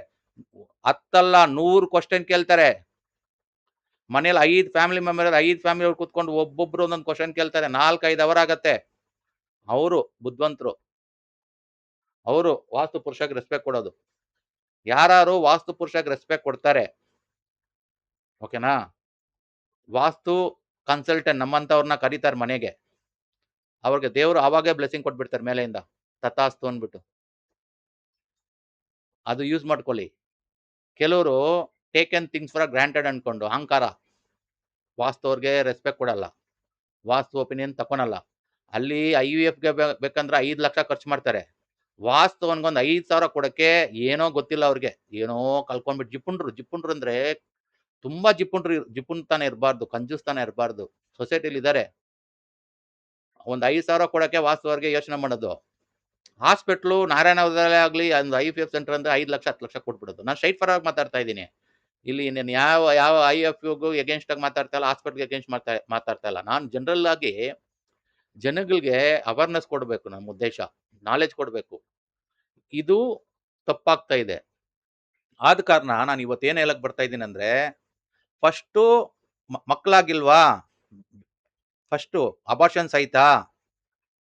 S1: 10 ಅಲ್ಲ 100 ಕ್ವಶನ್ ಕೇಳ್ತಾರೆ. ಮನೇಲಿ 5 ಫ್ಯಾಮಿಲಿ ಮೆಂಬರ್, 5 ಫ್ಯಾಮಿಲಿ ಅವ್ರು ಕೂತ್ಕೊಂಡು ಒಬ್ಬೊಬ್ರು ಒಂದೊಂದು ಕ್ವಶನ್ ಕೇಳ್ತಾರೆ, 4-5 ಅವರ್ ಆಗತ್ತೆ. ಅವರು ಬುದ್ಧಿವಂತರು, ಅವರು ವಾಸ್ತು ಪುರುಷಗೆ ರೆಸ್ಪೆಕ್ಟ್ ಕೊಡೋದು. ಯಾರು ವಾಸ್ತು ಪುರುಷಗೆ ರೆಸ್ಪೆಕ್ಟ್ ಕೊಡ್ತಾರೆ, ಓಕೆನಾ? ವಾಸ್ತು ಕನ್ಸಲ್ಟೆಂಟ್ ನಮ್ಮಂತವ್ರನ್ನ ಕರೀತಾರೆ ಮನೆಗೆ, ಅವ್ರಿಗೆ ದೇವರು ಅವಾಗೇ ಬ್ಲೆಸ್ಸಿಂಗ್ ಕೊಟ್ಬಿಡ್ತಾರೆ ಮೇಲೆಯಿಂದ, ತಥಾಸ್ತು ಅಂದ್ಬಿಟ್ಟು. ಅದು ಯೂಸ್ ಮಾಡ್ಕೊಳ್ಳಿ. ಕೆಲವರು ಟೇಕನ್ ಥಿಂಗ್ಸ್ ಫಾರ್ ಗ್ರಾಂಟೆಡ್ ಅನ್ಕೊಂಡು ಅಹಂಕಾರ, ವಾಸ್ತು ಅವ್ರಿಗೆ ರೆಸ್ಪೆಕ್ಟ್ ಕೊಡಲ್ಲ, ವಾಸ್ತು ಒಪಿನಿಯನ್ ತಕೊಳಲ್ಲ. ಅಲ್ಲಿ IVFಗೆ ಬೇಕಂದ್ರೆ 5 ಲಕ್ಷ ಖರ್ಚು ಮಾಡ್ತಾರೆ, ವಾಸ್ತು ಅನ್ಗೊಂದು 5,000 ಕೊಡಕ್ಕೆ ಏನೋ ಗೊತ್ತಿಲ್ಲ ಅವ್ರಿಗೆ, ಏನೋ ಕಲ್ಕೊಂಡ್ಬಿಟ್ಟು ಜಿಪುಂಡ್ರು ಅಂದ್ರೆ ತುಂಬಾ ಜಿಪುಣ್ತನ ಇರಬಾರ್ದು, ಕಂಜೂಸ್ತಾನ ಇರಬಾರ್ದು. ಸೊಸೈಟಿಲಿ ಇದ್ದಾರೆ, ಒಂದು 5,000 ಕೊಡಕ್ಕೆ ವಾಸ್ತು ಅವ್ರಿಗೆ ಯೋಚನೆ ಮಾಡೋದು. ಹಾಸ್ಪಿಟ್ಲು ನಾರಾಯಣದಲ್ಲೇ ಆಗ್ಲಿ, ಒಂದು IVF ಸೆಂಟರ್ ಅಂದ್ರೆ 5 ಲಕ್ಷ 10 ಲಕ್ಷ ಕೊಟ್ಬಿಡೋದು. ನಾನು ಸ್ಟ್ರೈಟ್ ಫಾರ್ವರ್ಡ್ ಆಗಿ ಮಾತಾಡ್ತಾ ಇದ್ದೀನಿ. ಇಲ್ಲಿ ಇನ್ನೇನು ಯಾವ IVFಗೂ ಎಗೇನ್ಸ್ಟ್ ಆಗಿ ಮಾತಾಡ್ತಾ ಇಲ್ಲ, ಹಾಸ್ಪಿಟ್ಲ್ಗೆ ಎಗೇನ್ಸ್ಟ್ ಮಾತಾಡ್ತಾ ಇಲ್ಲ. ನಾನು ಜನರಲ್ ಆಗಿ ಜನಗಳಿಗೆ ಅವೇರ್ನೆಸ್ ಕೊಡಬೇಕು, ನಮ್ಮ ಉದ್ದೇಶ ನಾಲೆಜ್ ಕೊಡಬೇಕು. ಇದು ತಪ್ಪಾಗ್ತಾ ಇದೆ. ಆದ ಕಾರಣ ನಾನು ಇವತ್ತೇನು ಹೇಳಕ್ ಬರ್ತಾ ಇದ್ದೀನಿ ಅಂದ್ರೆ, ಫಸ್ಟು ಮಕ್ಕಳಾಗಿಲ್ವಾ, ಫಸ್ಟು ಅಬಾರ್ಷನ್ಸ್ ಆಯ್ತಾ,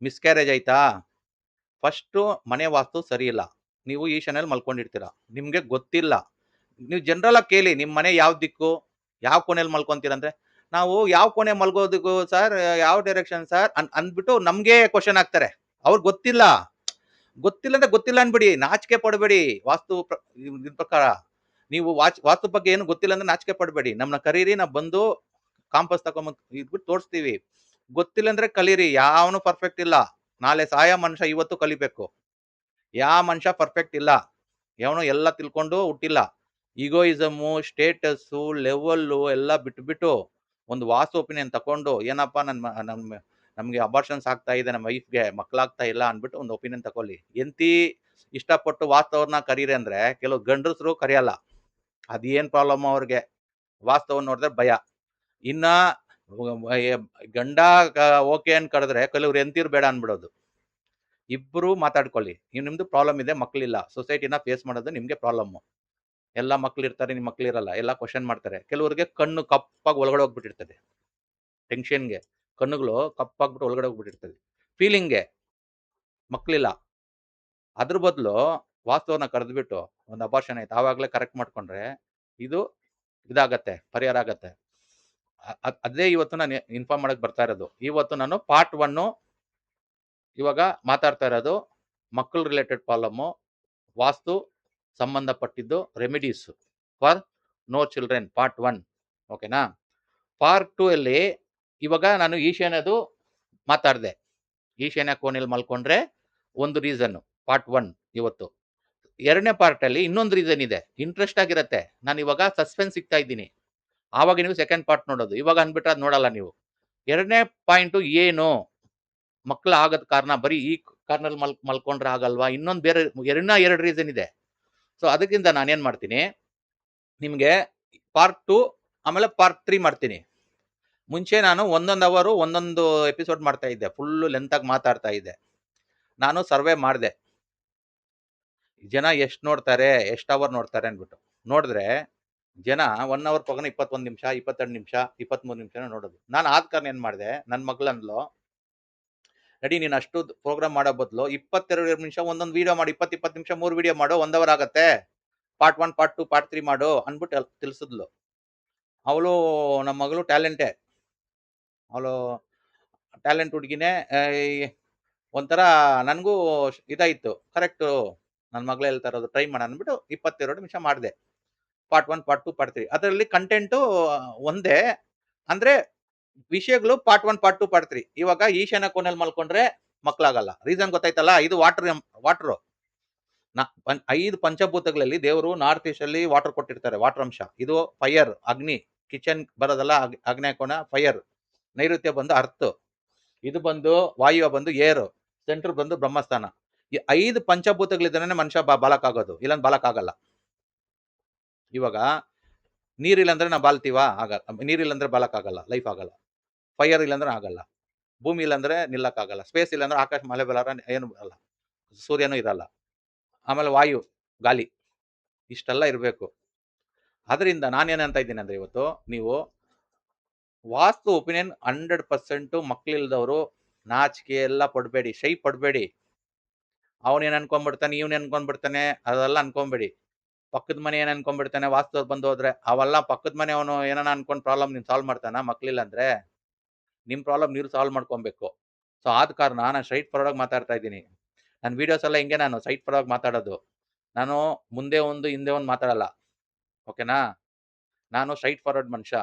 S1: ಮಿಸ್ಕ್ಯಾರೇಜ್ ಆಯ್ತಾ, ಫಸ್ಟು ಮನೆ ವಾಸ್ತು ಸರಿ ಇಲ್ಲ. ನೀವು ಈಶಾನ್ಯಲ್ಲಿ ಮಲ್ಕೊಂಡಿರ್ತೀರ, ನಿಮ್ಗೆ ಗೊತ್ತಿಲ್ಲ. ನೀವು ಜನರಲ್ ಆಗಿ ಕೇಳಿ, ನಿಮ್ಮ ಮನೆ ಯಾವ ದಿಕ್ಕು, ಯಾವ ಕೋಣೆಯಲ್ಲಿ ಮಲ್ಕೊಂತೀರಂದ್ರೆ, ನಾವು ಯಾವ ಕೋಣೆ ಮಲ್ಗೋದಿಗೂ ಸರ್, ಯಾವ ಡೈರೆಕ್ಷನ್ ಸರ್ ಅಂದ್ಬಿಟ್ಟು ನಮ್ಗೆ ಕ್ವಶನ್ ಹಾಕ್ತಾರೆ. ಅವ್ರಿಗೆ ಗೊತ್ತಿಲ್ಲ. ಗೊತ್ತಿಲ್ಲ ಅಂದ್ರೆ ಗೊತ್ತಿಲ್ಲ ಅನ್ಬಿಡಿ, ನಾಚಿಕೆ ಪಡಬೇಡಿ. ವಾಸ್ತು ಪ್ರಕಾರ ನೀವು ವಾಸ್ತು ಬಗ್ಗೆ ಏನು ಗೊತ್ತಿಲ್ಲ ಅಂದ್ರೆ ನಾಚಿಕೆ ಪಡಬೇಡಿ, ನಮ್ಮನ್ನ ಕರೀರಿ, ನಾವು ಬಂದು ಕಾಂಪಸ್ ತಗೊಂಡ್ ಇದ್ಬಿಟ್ಟು ತೋರಿಸ್ತೀವಿ. ಗೊತ್ತಿಲ್ಲ ಅಂದ್ರೆ ಕಲೀರಿ, ಯಾವನು ಪರ್ಫೆಕ್ಟ್ ಇಲ್ಲ. ನಾಳೆ ಸಾಯ ಮನುಷ್ಯ ಇವತ್ತು ಕಲಿಬೇಕು. ಯಾವ ಮನುಷ್ಯ ಪರ್ಫೆಕ್ಟ್ ಇಲ್ಲ, ಯಾವನು ಎಲ್ಲ ತಿಳ್ಕೊಂಡು ಹುಟ್ಟಿಲ್ಲ. ಈಗೋಯಿಸಮು, ಸ್ಟೇಟಸ್ಸು, ಲೆವೆಲ್ಲು ಎಲ್ಲ ಬಿಟ್ಬಿಟ್ಟು ಒಂದು ವಾಸ್ತು ಒಪಿನಿಯನ್ ತಕೊಂಡು, ಏನಪ್ಪ ನಮ್ಗೆ ಅಬಾರ್ಷನ್ಸ್ ಆಗ್ತಾ ಇದೆ, ನಮ್ಮ ವೈಫ್ಗೆ ಮಕ್ಕಳಾಗ್ತಾ ಇಲ್ಲ ಅಂದ್ಬಿಟ್ಟು ಒಂದು ಒಪಿನಿಯನ್ ತಗೊಳ್ಳಿ. ಎಂತಿ ಇಷ್ಟಪಟ್ಟು ವಾಸ್ತವನ್ನ ಕರೀರಿ ಅಂದ್ರೆ ಕೆಲವು ಗಂಡಸರು ಕರೆಯಲ್ಲ, ಅದೇನ್ ಪ್ರಾಬ್ಲಮ್ ಅವ್ರಿಗೆ, ವಾಸ್ತವನ್ನ ನೋಡಿದ್ರೆ ಭಯ. ಇನ್ನ ಗಂಡ ಓಕೆ ಅಂತ ಕರೆದ್ರೆ ಕೆಲವ್ರು ಎಂತಿರು ಬೇಡ ಅನ್ಬಿಡೋದು. ಇಬ್ರು ಮಾತಾಡ್ಕೊಳ್ಳಿ, ನಿಮ್ದು ಪ್ರಾಬ್ಲಮ್ ಇದೆ, ಮಕ್ಳಿಲ್ಲ, ಸೊಸೈಟಿನ ಫೇಸ್ ಮಾಡೋದು ನಿಮ್ಗೆ ಪ್ರಾಬ್ಲಮ್. ಎಲ್ಲ ಮಕ್ಳು ಇರ್ತಾರೆ, ನಿಮ್ ಮಕ್ಳು ಇರಲ್ಲ, ಎಲ್ಲ ಕ್ವಶನ್ ಮಾಡ್ತಾರೆ. ಕೆಲವ್ರಿಗೆ ಕಣ್ಣು ಕಪ್ಪಾಗಿ ಒಳಗಡೆ ಹೋಗ್ಬಿಟ್ಟಿರ್ತದೆ, ಟೆನ್ಷನ್ಗೆ ಕಣ್ಣುಗಳು ಕಪ್ಪಾಗ್ಬಿಟ್ಟು ಒಳಗಡೆ ಹೋಗ್ಬಿಟ್ಟಿರ್ತದೆ, ಫೀಲಿಂಗ್ಗೆ ಮಕ್ಳಿಲ್ಲ. ಅದ್ರ ಬದಲು ವಾಸ್ತವನ ಕರೆದ್ಬಿಟ್ಟು ಒಂದು ಅಬಾರ್ಷನ್ ಆಯ್ತು, ಆವಾಗಲೇ ಕರೆಕ್ಟ್ ಮಾಡ್ಕೊಂಡ್ರೆ ಇದು ಇದಾಗತ್ತೆ, ಪರಿಹಾರ ಆಗತ್ತೆ. ಅದೇ ಇವತ್ತು ನಾನು ಇನ್ಫಾರ್ಮ್ ಮಾಡಕ್ ಬರ್ತಾ ಇರೋದು. ಇವತ್ತು ನಾನು ಪಾರ್ಟ್ 1 ಇವಾಗ ಮಾತಾಡ್ತಾ ಇರೋದು ಮಕ್ಕಳು ರಿಲೇಟೆಡ್ ಪ್ರಾಬ್ಲಮ್ಮು, ವಾಸ್ತು ಸಂಬಂಧಪಟ್ಟಿದ್ದು remedies for no children part 1, ಓಕೆನಾ? ಪಾರ್ಟ್ 2 ಅಲ್ಲಿ ಇವಾಗ ನಾನು ಈಶಾನ್ಯದು ಮಾತಾಡಿದೆ. ಈಶಾನ್ಯ ಕೋಣೆಯಲ್ಲಿ ಮಲ್ಕೊಂಡ್ರೆ ಒಂದು ರೀಸನ್ ಪಾರ್ಟ್ 1 ಇವತ್ತು. ಎರಡನೇ ಪಾರ್ಟ್ ಅಲ್ಲಿ ಇನ್ನೊಂದು ರೀಸನ್ ಇದೆ, ಇಂಟ್ರೆಸ್ಟ್ ಆಗಿರತ್ತೆ. ನಾನು ಇವಾಗ ಸಸ್ಪೆನ್ಸ್ ಸಿಗ್ತಾ ಇದ್ದೀನಿ, ಆವಾಗ ನೀವು ಸೆಕೆಂಡ್ ಪಾರ್ಟ್ ನೋಡೋದು. ಇವಾಗ ಅಂದ್ಬಿಟ್ರೆ ಅದು ನೋಡಲ್ಲ ನೀವು. ಎರಡನೇ ಪಾಯಿಂಟು ಏನು, ಮಕ್ಕಳು ಆಗದ ಕಾರಣ ಬರೀ ಈ ಕಾರಣದಲ್ಲಿ ಮಲ್ಕೊಂಡ್ರೆ ಆಗಲ್ವಾ, ಇನ್ನೊಂದು ಬೇರೆ ಎರಡು ರೀಸನ್ ಇದೆ. ಸೊ ಅದಕ್ಕಿಂತ ನಾನೇನ್ ಮಾಡ್ತೀನಿ, ನಿಮ್ಗೆ ಪಾರ್ಟ್ 2 ಆಮೇಲೆ ಪಾರ್ಟ್ 3 ಮಾಡ್ತೀನಿ. ಮುಂಚೆ ನಾನು ಒಂದೊಂದು ಅವರು ಒಂದೊಂದು ಎಪಿಸೋಡ್ ಮಾಡ್ತಾ ಇದ್ದೆ, ಫುಲ್ ಲೆಂತ್ ಆಗಿ ಮಾತಾಡ್ತಾ ಇದ್ದೆ. ನಾನು ಸರ್ವೆ ಮಾಡಿದೆ, ಜನ ಎಷ್ಟು ನೋಡ್ತಾರೆ, ಎಷ್ಟು ಅವರ್ ನೋಡ್ತಾರೆ ಅಂದ್ಬಿಟ್ಟು. ನೋಡಿದ್ರೆ ಜನ 1 ಅವರ್ ಪಗನ 21 ನಿಮಿಷ, 22 ನಿಮಿಷ, 23 ನಿಮಿಷ ನೋಡೋದು. ನಾನು ಆದ ಕಾರಣ ಏನ್ ಮಾಡಿದೆ, ನನ್ನ ಮಗಳಂದ್ಲು, ನಡಿ ನೀನು ಅಷ್ಟು ಪ್ರೋಗ್ರಾಮ್ ಮಾಡೋ ಬದಲು 22 ನಿಮಿಷ ಒಂದೊಂದು ವಿಡಿಯೋ ಮಾಡಿ, 20 ನಿಮಿಷ 3 ವಿಡಿಯೋ ಮಾಡು, 1 ಅವರ್ ಆಗತ್ತೆ, ಪಾರ್ಟ್ 1 ಪಾರ್ಟ್ 2 ಪಾರ್ಟ್ 3 ಮಾಡು ಅಂದ್ಬಿಟ್ಟು ತಿಳಿಸಿದ್ಲು. ಅವಳು ನಮ್ಮ ಮಗಳು ಟ್ಯಾಲೆಂಟೇ, ಅವಳು ಟ್ಯಾಲೆಂಟ್ ಹುಡುಗಿನೇ. ಒಂಥರ ನನಗೂ ಇದಾಯಿತು, ಕರೆಕ್ಟು ನನ್ನ ಮಗಳು ಹೇಳ್ತಾ ಇರೋದು, ಟ್ರೈ ಮಾಡೋಣ ಅಂದ್ಬಿಟ್ಟು 22 ನಿಮಿಷ ಮಾಡಿದೆ. ಪಾರ್ಟ್ 1 ಪಾರ್ಟ್ 2 ಪಾರ್ಟ್ 3 ಅದರಲ್ಲಿ ಕಂಟೆಂಟು ಒಂದೇ, ಅಂದ್ರೆ ವಿಷಯಗಳು ಪಾರ್ಟ್ 1 ಪಾರ್ಟ್ 2 ಪಾರ್ಟ್ 3. ಇವಾಗ ಈಶಾನ್ಯ ಕೋಣೆಯಲ್ಲಿ ಮಲ್ಕೊಂಡ್ರೆ ಮಕ್ಕಳಾಗಲ್ಲ, ರೀಸನ್ ಗೊತ್ತಾಯ್ತಲ್ಲ. ಇದು ವಾಟರ್ 5 ಪಂಚಭೂತಗಳಲ್ಲಿ ದೇವರು ನಾರ್ತ್ ಈಸ್ಟ್ ಅಲ್ಲಿ ವಾಟರ್ ಕೊಟ್ಟಿರ್ತಾರೆ, ವಾಟರ್ ಅಂಶ. ಇದು ಫೈರ್, ಅಗ್ನಿ. ಕಿಚನ್ ಬರೋದಲ್ಲ ಆಗ್ನೇಯ ಕೋಣ ಫೈರ್, ನೈಋತ್ಯ ಬಂದು ಅರ್ತ್, ಇದು ಬಂದು ವಾಯು ಬಂದು ಏರ್, ಸೆಂಟ್ರ್ ಬಂದು ಬ್ರಹ್ಮಸ್ಥಾನ. ಈ 5 ಪಂಚಭೂತಗಳಿದ್ರೆ ಮನುಷ್ಯ ಬಾಲಕ್ಕಾಗೋದು, ಇಲ್ಲಂದ್ರೆ ಬಾಲಕ್ಕಾಗಲ್ಲ. ಇವಾಗ ನೀರಿಲ್ಲ ಅಂದ್ರೆ ನಾವು ಬಾಲ್ತೀವ, ಆಗಲ್ಲ. ನೀರಿಲ್ಲ ಅಂದ್ರೆ ಬಾಲಕ್ಕಾಗಲ್ಲ, ಲೈಫ್ ಆಗಲ್ಲ. ಫೈರ್ ಇಲ್ಲಾಂದ್ರೆ ಆಗಲ್ಲ, ಭೂಮಿ ಇಲ್ಲಾಂದ್ರೆ ನಿಲ್ಲಕ್ಕಾಗಲ್ಲ, ಸ್ಪೇಸ್ ಇಲ್ಲಾಂದ್ರೆ ಆಕಾಶ ಮಳೆ ಬರಲ್ಲ, ಏನು ಬರಲ್ಲ, ಸೂರ್ಯನೂ ಇರಲ್ಲ. ಆಮೇಲೆ ವಾಯು, ಗಾಳಿ, ಇಷ್ಟೆಲ್ಲ ಇರಬೇಕು. ಅದರಿಂದ ನಾನೇನಂತ ಇದ್ದೀನಿ ಅಂದ್ರೆ, ಇವತ್ತು ನೀವು ವಾಸ್ತು ಒಪಿನಿಯನ್ 100% ಮಕ್ಳಿಲ್ದವರು ನಾಚಿಕೆ ಎಲ್ಲ ಪಡಬೇಡಿ, ಶೈ ಪಡಬೇಡಿ. ಅವನೇನು ಅನ್ಕೊಂಡ್ಬಿಡ್ತಾನೆ, ಇವನೇನು ಅನ್ಕೊಂಡ್ಬಿಡ್ತಾನೆ, ಅದೆಲ್ಲ ಅನ್ಕೊಂಬೇಡಿ. ಪಕ್ಕದ ಮನೆ ಏನು ಅನ್ಕೊಂಡ್ಬಿಡ್ತಾನೆ, ವಾಸ್ತವ್ರು ಬಂದು ಹೋದ್ರೆ, ಅವೆಲ್ಲ ಪಕ್ಕದ ಮನೆ ಅವನು ಏನಾನ ಅನ್ಕೊಂಡು ಪ್ರಾಬ್ಲಮ್ ನೀನು ಸಾಲ್ವ್ ಮಾಡ್ತಾನ? ಮಕ್ಳಿಲ್ಲ ಅಂದ್ರೆ ನಿಮ್ಮ ಪ್ರಾಬ್ಲಮ್ ನೀವು ಸಾಲ್ವ್ ಮಾಡ್ಕೊಬೇಕು. ಸೊ ಆದ ಕಾರಣ ನಾನು ಸ್ಟ್ರೈಟ್ ಫಾರ್ವರ್ಡ್ ಮಾತಾಡ್ತಾ ಇದ್ದೀನಿ. ನನ್ನ ವೀಡಿಯೋಸ್ ಎಲ್ಲ ಹಿಂಗೆ, ನಾನು ಸ್ಟ್ರೈಟ್ ಫಾರ್ವರ್ಡ್ ಮಾತಾಡೋದು. ನಾನು ಮುಂದೆ ಒಂದು ಹಿಂದೆ ಒಂದು ಮಾತಾಡಲ್ಲ, ಓಕೆನಾ? ನಾನು ಸ್ಟ್ರೈಟ್ ಫಾರ್ವರ್ಡ್ ಮನುಷ್ಯ,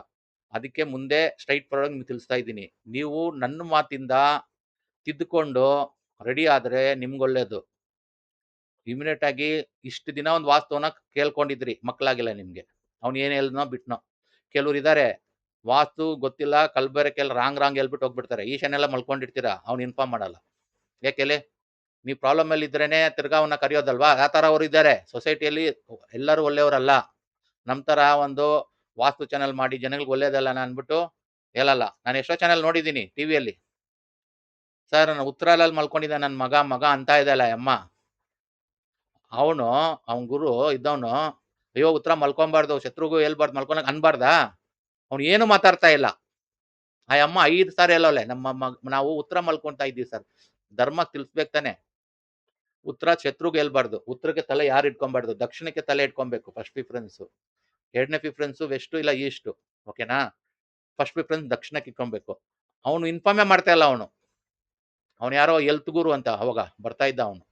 S1: ಅದಕ್ಕೆ ಮುಂದೆ ಸ್ಟ್ರೈಟ್ ಫಾರ್ವರ್ಡ್ ನಿಮ್ಗೆ ತಿಳಿಸ್ತಾ ಇದ್ದೀನಿ. ನೀವು ನನ್ನ ಮಾತಿಂದ ತಿದ್ದುಕೊಂಡು ರೆಡಿ ಆದರೆ ನಿಮ್ಗೊಳ್ಳೇದು. ಇಮಿಡಿಯೇಟ್ ಆಗಿ ಇಷ್ಟು ದಿನ ಒಂದು ವಾಸ್ತವನ ಕೇಳ್ಕೊಂಡಿದ್ರಿ, ಮಕ್ಕಳಾಗಿಲ್ಲ ನಿಮ್ಗೆ, ಅವ್ನು ಏನು ಹೇಳಿದ್ನೋ ಬಿಟ್ನೋ. ಕೆಲವ್ರು ಇದ್ದಾರೆ, ವಾಸ್ತು ಗೊತ್ತಿಲ್ಲ, ಕಲ್ಬೆರಕೆಲ್ಲ ರಾಂಗ್ ಹೇಳ್ಬಿಟ್ಟು ಹೋಗ್ಬಿಡ್ತಾರೆ. ಈಶಾನೆಲ್ಲ ಮಲ್ಕೊಂಡಿರ್ತೀರಾ, ಅವ್ನು ಇನ್ಫಾರ್ಮ್ ಮಾಡಲ್ಲ. ಯಾಕೆಲೆ ನೀವು ಪ್ರಾಬ್ಲಮ್ ಅಲ್ಲಿ ಇದ್ರೇನೆ ತಿರ್ಗಾ ಅವನ್ನ ಕರೆಯೋದಲ್ವಾ? ಆ ಥರ ಅವರು ಇದ್ದಾರೆ ಸೊಸೈಟಿಯಲ್ಲಿ. ಎಲ್ಲರೂ ಒಳ್ಳೆಯವರಲ್ಲ. ನಮ್ಮ ಥರ ಒಂದು ವಾಸ್ತು ಚಾನಲ್ ಮಾಡಿ ಜನಗಳಿಗೆ ಒಳ್ಳೇದಲ್ಲ ಅಂದ್ಬಿಟ್ಟು ಹೇಳಲ್ಲ. ನಾನು ಎಷ್ಟೋ ಚಾನಲ್ ನೋಡಿದ್ದೀನಿ ಟಿವಿಯಲ್ಲಿ. ಸರ್ ನಾನು ಉತ್ತರಾಲಲ್ಲಿ ಮಲ್ಕೊಂಡಿದ್ದ ನನ್ನ ಮಗ ಅಂತ ಇದೆಯಲ್ಲ ಅಮ್ಮ, ಅವನು ಅವನ ಗುರು ಇದ್ದವನು, ಅಯ್ಯೋ ಉತ್ತರ ಮಲ್ಕೊಬಾರ್ದು, ಶತ್ರುಗೂ ಹೇಳ್ಬಾರ್ದು, ಮಲ್ಕೊಳಕ್ ಅನ್ಬಾರ್ದಾ? ಅವ್ನು ಏನು ಮಾತಾಡ್ತಾ ಇಲ್ಲ. ಆ ಅಮ್ಮ 5 ಸಾರಿ ಹೇಳೋಳೆ, ನಾವು ಉತ್ತರ ಮಲ್ಕೊಂತಾ ಇದ್ದೀವಿ ಸರ್. ಧರ್ಮ ತಿಳಿಸ್ಬೇಕು ತಾನೆ. ಉತ್ತರ ಶತ್ರುಗೆ ಹೇಳ್ಬಾರ್ದು, ಉತ್ತರಕ್ಕೆ ತಲೆ ಯಾರು ಇಟ್ಕೊಬಾರ್ದು, ದಕ್ಷಿಣಕ್ಕೆ ತಲೆ ಇಟ್ಕೊಬೇಕು ಫಸ್ಟ್ ಪ್ರಿಫರೆನ್ಸು. ಎರಡನೇ ಪ್ರಿಫರೆನ್ಸು ವೆಸ್ಟು ಇಲ್ಲ ಈಸ್ಟು, ಓಕೆನಾ? ಫಸ್ಟ್ ಪ್ರಿಫರೆನ್ಸ್ ದಕ್ಷಿಣಕ್ಕೆ ಇಟ್ಕೊಬೇಕು. ಅವನು ಇನ್ಫಾರ್ಮೇ ಮಾಡ್ತಾ ಇಲ್ಲ. ಅವನು ಯಾರೋ ಹೆಲ್ತ್ ಗುರು ಅಂತ ಅವಾಗ ಬರ್ತಾ ಇದ್ದ ಅವನು,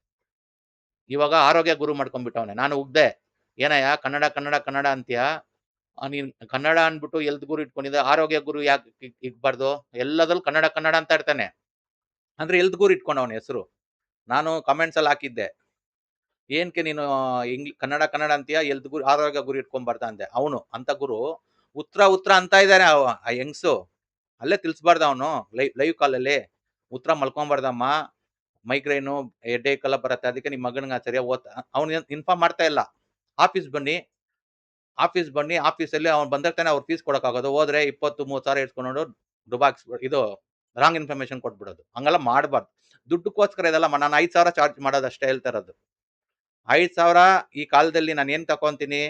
S1: ಇವಾಗ ಆರೋಗ್ಯ ಗುರು ಮಾಡ್ಕೊಂಡ್ಬಿಟ್ಟವನೆ. ನಾನು ಉಗ್ದೆ, ಏನಯ್ಯ ಕನ್ನಡ ಕನ್ನಡ ಕನ್ನಡ ಅಂತೀಯ, ನೀನ್ ಕನ್ನಡ ಅನ್ಬಿಟ್ಟು ಹೆಲ್ತ್ ಗುರು ಇಟ್ಕೊಂಡಿದ್ದೆ, ಆರೋಗ್ಯ ಗುರು ಯಾಕೆ ಇಕ್ಬಾರ್ದು? ಎಲ್ಲದ್ರಲ್ಲೂ ಕನ್ನಡ ಕನ್ನಡ ಅಂತ ಇರ್ತಾನೆ, ಅಂದ್ರೆ ಹೆಲ್ತ್ ಗುರು ಇಟ್ಕೊಂಡವನ ಹೆಸರು. ನಾನು ಕಮೆಂಟ್ಸ್ ಅಲ್ಲಿ ಹಾಕಿದ್ದೆ, ಏನ್ಕೆ ನೀನು ಕನ್ನಡ ಕನ್ನಡ ಅಂತೀಯ, ಹೆಲ್ತ್ ಗುರು ಆರೋಗ್ಯ ಗುರು ಇಟ್ಕೊಂಬಾರ್ದ ಅಂದೆ. ಅವನು ಅಂತ ಗುರು ಉತ್ತರ ಅಂತ ಇದ್ದಾನೆ ಆ ಯಂಗ್ಸು. ಅಲ್ಲೇ ತಿಳಿಸ್ಬಾರ್ದ ಅವನು ಲೈವ್ ಕಾಲಲ್ಲಿ, ಉತ್ತರ ಮಲ್ಕೊಂಬಾರ್ದಮ್ಮ, ಮೈಗ್ರೈನು ಹೆಡ್ಡೇಕ್ ಎಲ್ಲ ಬರುತ್ತೆ, ಅದಕ್ಕೆ ನಿಮ್ಮ ಮಗನಿಗೆ ಸರಿಯಾಗಿ ಅವ್ನು ಇನ್ಫಾರ್ಮ್ ಮಾಡ್ತಾ ಇಲ್ಲ. ಆಫೀಸ್ ಬನ್ನಿ ಆಫೀಸಲ್ಲಿ ಅವ್ನು ಬಂದಿರ್ತಾನೆ, ಅವ್ರು ಫೀಸ್ ಕೊಡೋಕ್ಕಾಗೋದು, ಹೋದ್ರೆ 20-30 ಸಾವಿರ ಇಟ್ಕೊಂಡು ದುಬಾಕ್ಸ್ ಇದು ರಾಂಗ್ ಇನ್ಫಾರ್ಮೇಶನ್ ಕೊಟ್ಬಿಡೋದು. ಹಂಗೆಲ್ಲ ಮಾಡಬಾರ್ದು. ದುಡ್ಡುಗೋಸ್ಕರ ಇದೆಲ್ಲ ನಾನು 5 ಸಾವಿರ ಚಾರ್ಜ್ ಮಾಡೋದು ಅಷ್ಟೇ ಹೇಳ್ತಾ ಇರೋದು. 5 ಸಾವಿರ ಈ ಕಾಲದಲ್ಲಿ ನಾನು ಏನು ತಗೊಂತೀನಿ,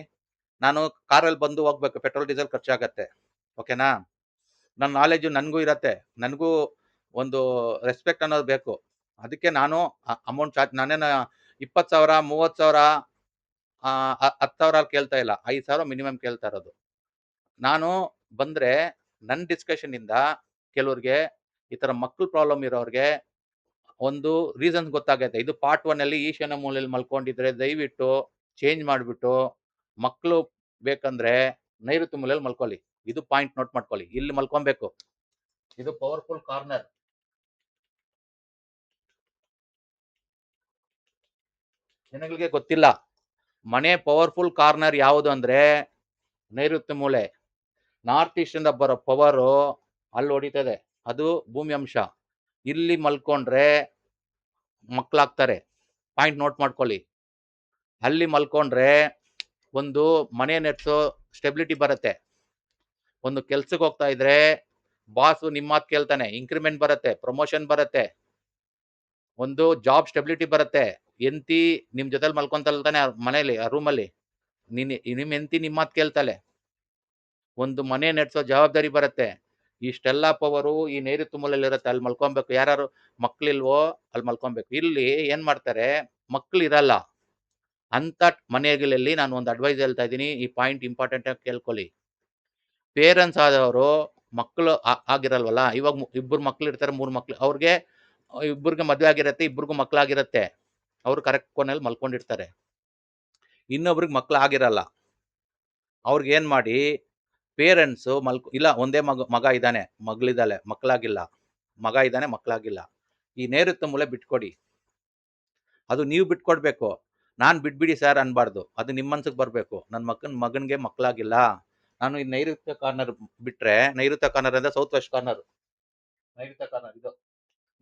S1: ನಾನು ಕಾರಲ್ಲಿ ಬಂದು ಹೋಗ್ಬೇಕು, ಪೆಟ್ರೋಲ್ ಡೀಸೆಲ್ ಖರ್ಚಾಗತ್ತೆ, ಓಕೆನಾ? ನನ್ನ ನಾಲೆಜು ನನಗೂ ಇರತ್ತೆ, ನನಗೂ ಒಂದು ರೆಸ್ಪೆಕ್ಟ್ ಅನ್ನೋದು ಬೇಕು. ಅದಕ್ಕೆ ನಾನು ಅಮೌಂಟ್ ಚಾರ್ಜ್, ನಾನೇನು 20 ಸಾವಿರ 30 ಸಾವಿರ 10 ಸಾವಿರ ಕೇಳ್ತಾ ಇಲ್ಲ, 5 ಸಾವಿರ ಮಿನಿಮಮ್ ಕೇಳ್ತಾ ಇರೋದು. ನಾನು ಬಂದ್ರೆ ನನ್ನ ಡಿಸ್ಕಷನ್ ಇಂದ ಕೆಲವ್ರಿಗೆ ಈ ತರ ಮಕ್ಕಳು ಪ್ರಾಬ್ಲಮ್ ಇರೋರಿಗೆ ಒಂದು ರೀಸನ್ ಗೊತ್ತಾಗೈತೆ. ಇದು ಪಾರ್ಟ್ 1 ಅಲ್ಲಿ ಈಶಾನ್ಯ ಮೂಲೆಯಲ್ಲಿ ಮಲ್ಕೊಂಡಿದ್ರೆ ದಯವಿಟ್ಟು ಚೇಂಜ್ ಮಾಡಿಬಿಟ್ಟು ಮಕ್ಕಳು ಬೇಕಂದ್ರೆ ನೈಋತ್ಯ ಮೂಲೆಯಲ್ಲಿ ಮಲ್ಕೊಳ್ಳಿ. ಇದು ಪಾಯಿಂಟ್ ನೋಟ್ ಮಾಡ್ಕೊಳ್ಳಿ. ಇಲ್ಲಿ ಮಲ್ಕೊಬೇಕು. ಇದು ಪವರ್ಫುಲ್ ಕಾರ್ನರ್. ಜನಗಳಿಗೆ ಗೊತ್ತಿಲ್ಲ. ಮನೆ ಪವರ್ಫುಲ್ ಕಾರ್ನರ್ ಯಾವುದು ಅಂದ್ರೆ ನೈಋತ್ಯ ಮೂಲೆ. ನಾರ್ತ್ ಈಸ್ಟ್ ಇಂದ ಬರೋ ಪವರು ಅಲ್ಲಿ ಹೊಡಿತದೆ, ಅದು ಭೂಮಿ ಅಂಶ. ಇಲ್ಲಿ ಮಲ್ಕೊಂಡ್ರೆ ಮಕ್ಕಳಾಗ್ತಾರೆ. ಪಾಯಿಂಟ್ ನೋಟ್ ಮಾಡ್ಕೊಳ್ಳಿ. ಅಲ್ಲಿ ಮಲ್ಕೊಂಡ್ರೆ ಒಂದು ಮನೆ ನೆಟ್ಸೋ ಸ್ಟೆಬಿಲಿಟಿ ಬರುತ್ತೆ. ಒಂದು ಕೆಲ್ಸಕ್ಕೆ ಹೋಗ್ತಾ ಇದ್ರೆ ಬಾಸು ನಿಮ್ಮ ಮಾತು ಕೇಳ್ತಾನೆ, ಇನ್ಕ್ರಿಮೆಂಟ್ ಬರುತ್ತೆ, ಪ್ರಮೋಷನ್ ಬರುತ್ತೆ, ಒಂದು ಜಾಬ್ ಸ್ಟೆಬಿಲಿಟಿ ಬರುತ್ತೆ. ಎಂತಿ ನಿಮ್ ಜೊತೆಲಿ ಮಲ್ಕೊಂತಲ್ತಾನೆ ಮನೇಲಿ, ಆ ರೂಮಲ್ಲಿ ನಿಮ್ ಎಂತಿ ನಿಮ್ಮ ಮಾತು ಕೇಳ್ತಾಳೆ. ಒಂದು ಮನೆ ನೆಡ್ಸೋ ಜವಾಬ್ದಾರಿ ಬರುತ್ತೆ. ಇಷ್ಟೆಲ್ಲ ಪವರು ಈ ನೈಋತ್ಯ ಮೂಲೆಯಲ್ಲಿ ಇರುತ್ತೆ. ಅಲ್ಲಿ ಮಲ್ಕೊಬೇಕು. ಯಾರು ಮಕ್ಳಿಲ್ವೋ ಅಲ್ಲಿ ಮಲ್ಕೊಬೇಕು. ಇಲ್ಲಿ ಏನ್ ಮಾಡ್ತಾರೆ, ಮಕ್ಳು ಇರಲ್ಲ ಅಂತ ಮನೆಗಳಲ್ಲಿ ನಾನು ಒಂದು ಅಡ್ವೈಸ್ ಹೇಳ್ತಾ ಇದ್ದೀನಿ. ಈ ಪಾಯಿಂಟ್ ಇಂಪಾರ್ಟೆಂಟ್ ಆಗಿ ಕೇಳ್ಕೊಳ್ಳಿ. ಪೇರೆಂಟ್ಸ್ ಆದವರು ಮಕ್ಕಳು ಆಗಿರಲ್ವಲ್ಲ, ಇವಾಗ ಇಬ್ಬರು ಮಕ್ಳು ಇರ್ತಾರೆ, 3 ಮಕ್ಳು, ಅವ್ರಿಗೆ ಇಬ್ಬರಿಗೆ ಮದುವೆ ಆಗಿರತ್ತೆ, ಇಬ್ಬರಿಗೂ ಮಕ್ಳಾಗಿರತ್ತೆ, ಅವ್ರು ಕರೆಕ್ಟ್ ಕೊನೆಯಲ್ಲಿ ಮಲ್ಕೊಂಡಿರ್ತಾರೆ. ಇನ್ನೊಬ್ರಿಗೆ ಮಕ್ಳು ಆಗಿರಲ್ಲ. ಅವ್ರಿಗೆ ಏನ್ ಮಾಡಿ, ಪೇರೆಂಟ್ಸ್ ಇಲ್ಲ, ಒಂದೇ ಮಗ ಇದ್ದಾನೆ, ಮಗಳಿದ್ದಾಳೆ, ಮಕ್ಕಳಾಗಿಲ್ಲ, ಮಗ ಇದ್ದಾನೆ, ಮಕ್ಕಳಾಗಿಲ್ಲ, ಈ ನೈಋತ್ಯ ಮೂಲೆ ಬಿಟ್ಕೊಡಿ. ಅದು ನೀವು ಬಿಟ್ಕೊಡ್ಬೇಕು. ನಾನು ಬಿಟ್ಬಿಡಿ ಸರ್ ಅನ್ಬಾರ್ದು. ಅದು ನಿಮ್ಮ ಮನ್ಸಿಗೆ ಬರಬೇಕು. ನನ್ನ ಮಗನಿಗೆ ಮಕ್ಕಳಾಗಿಲ್ಲ, ನಾನು ಈ ನೈಋತ್ಯ ಕಾರ್ನರ್ ಬಿಟ್ರೆ, ನೈಋತ್ಯ ಕಾರ್ನರ್ ಅಂದ್ರೆ ಸೌತ್ ವೆಸ್ಟ್ ಕಾರ್ನರ್, ನೈಋತ್ಯ ಕಾರ್ನರ್ ಇದು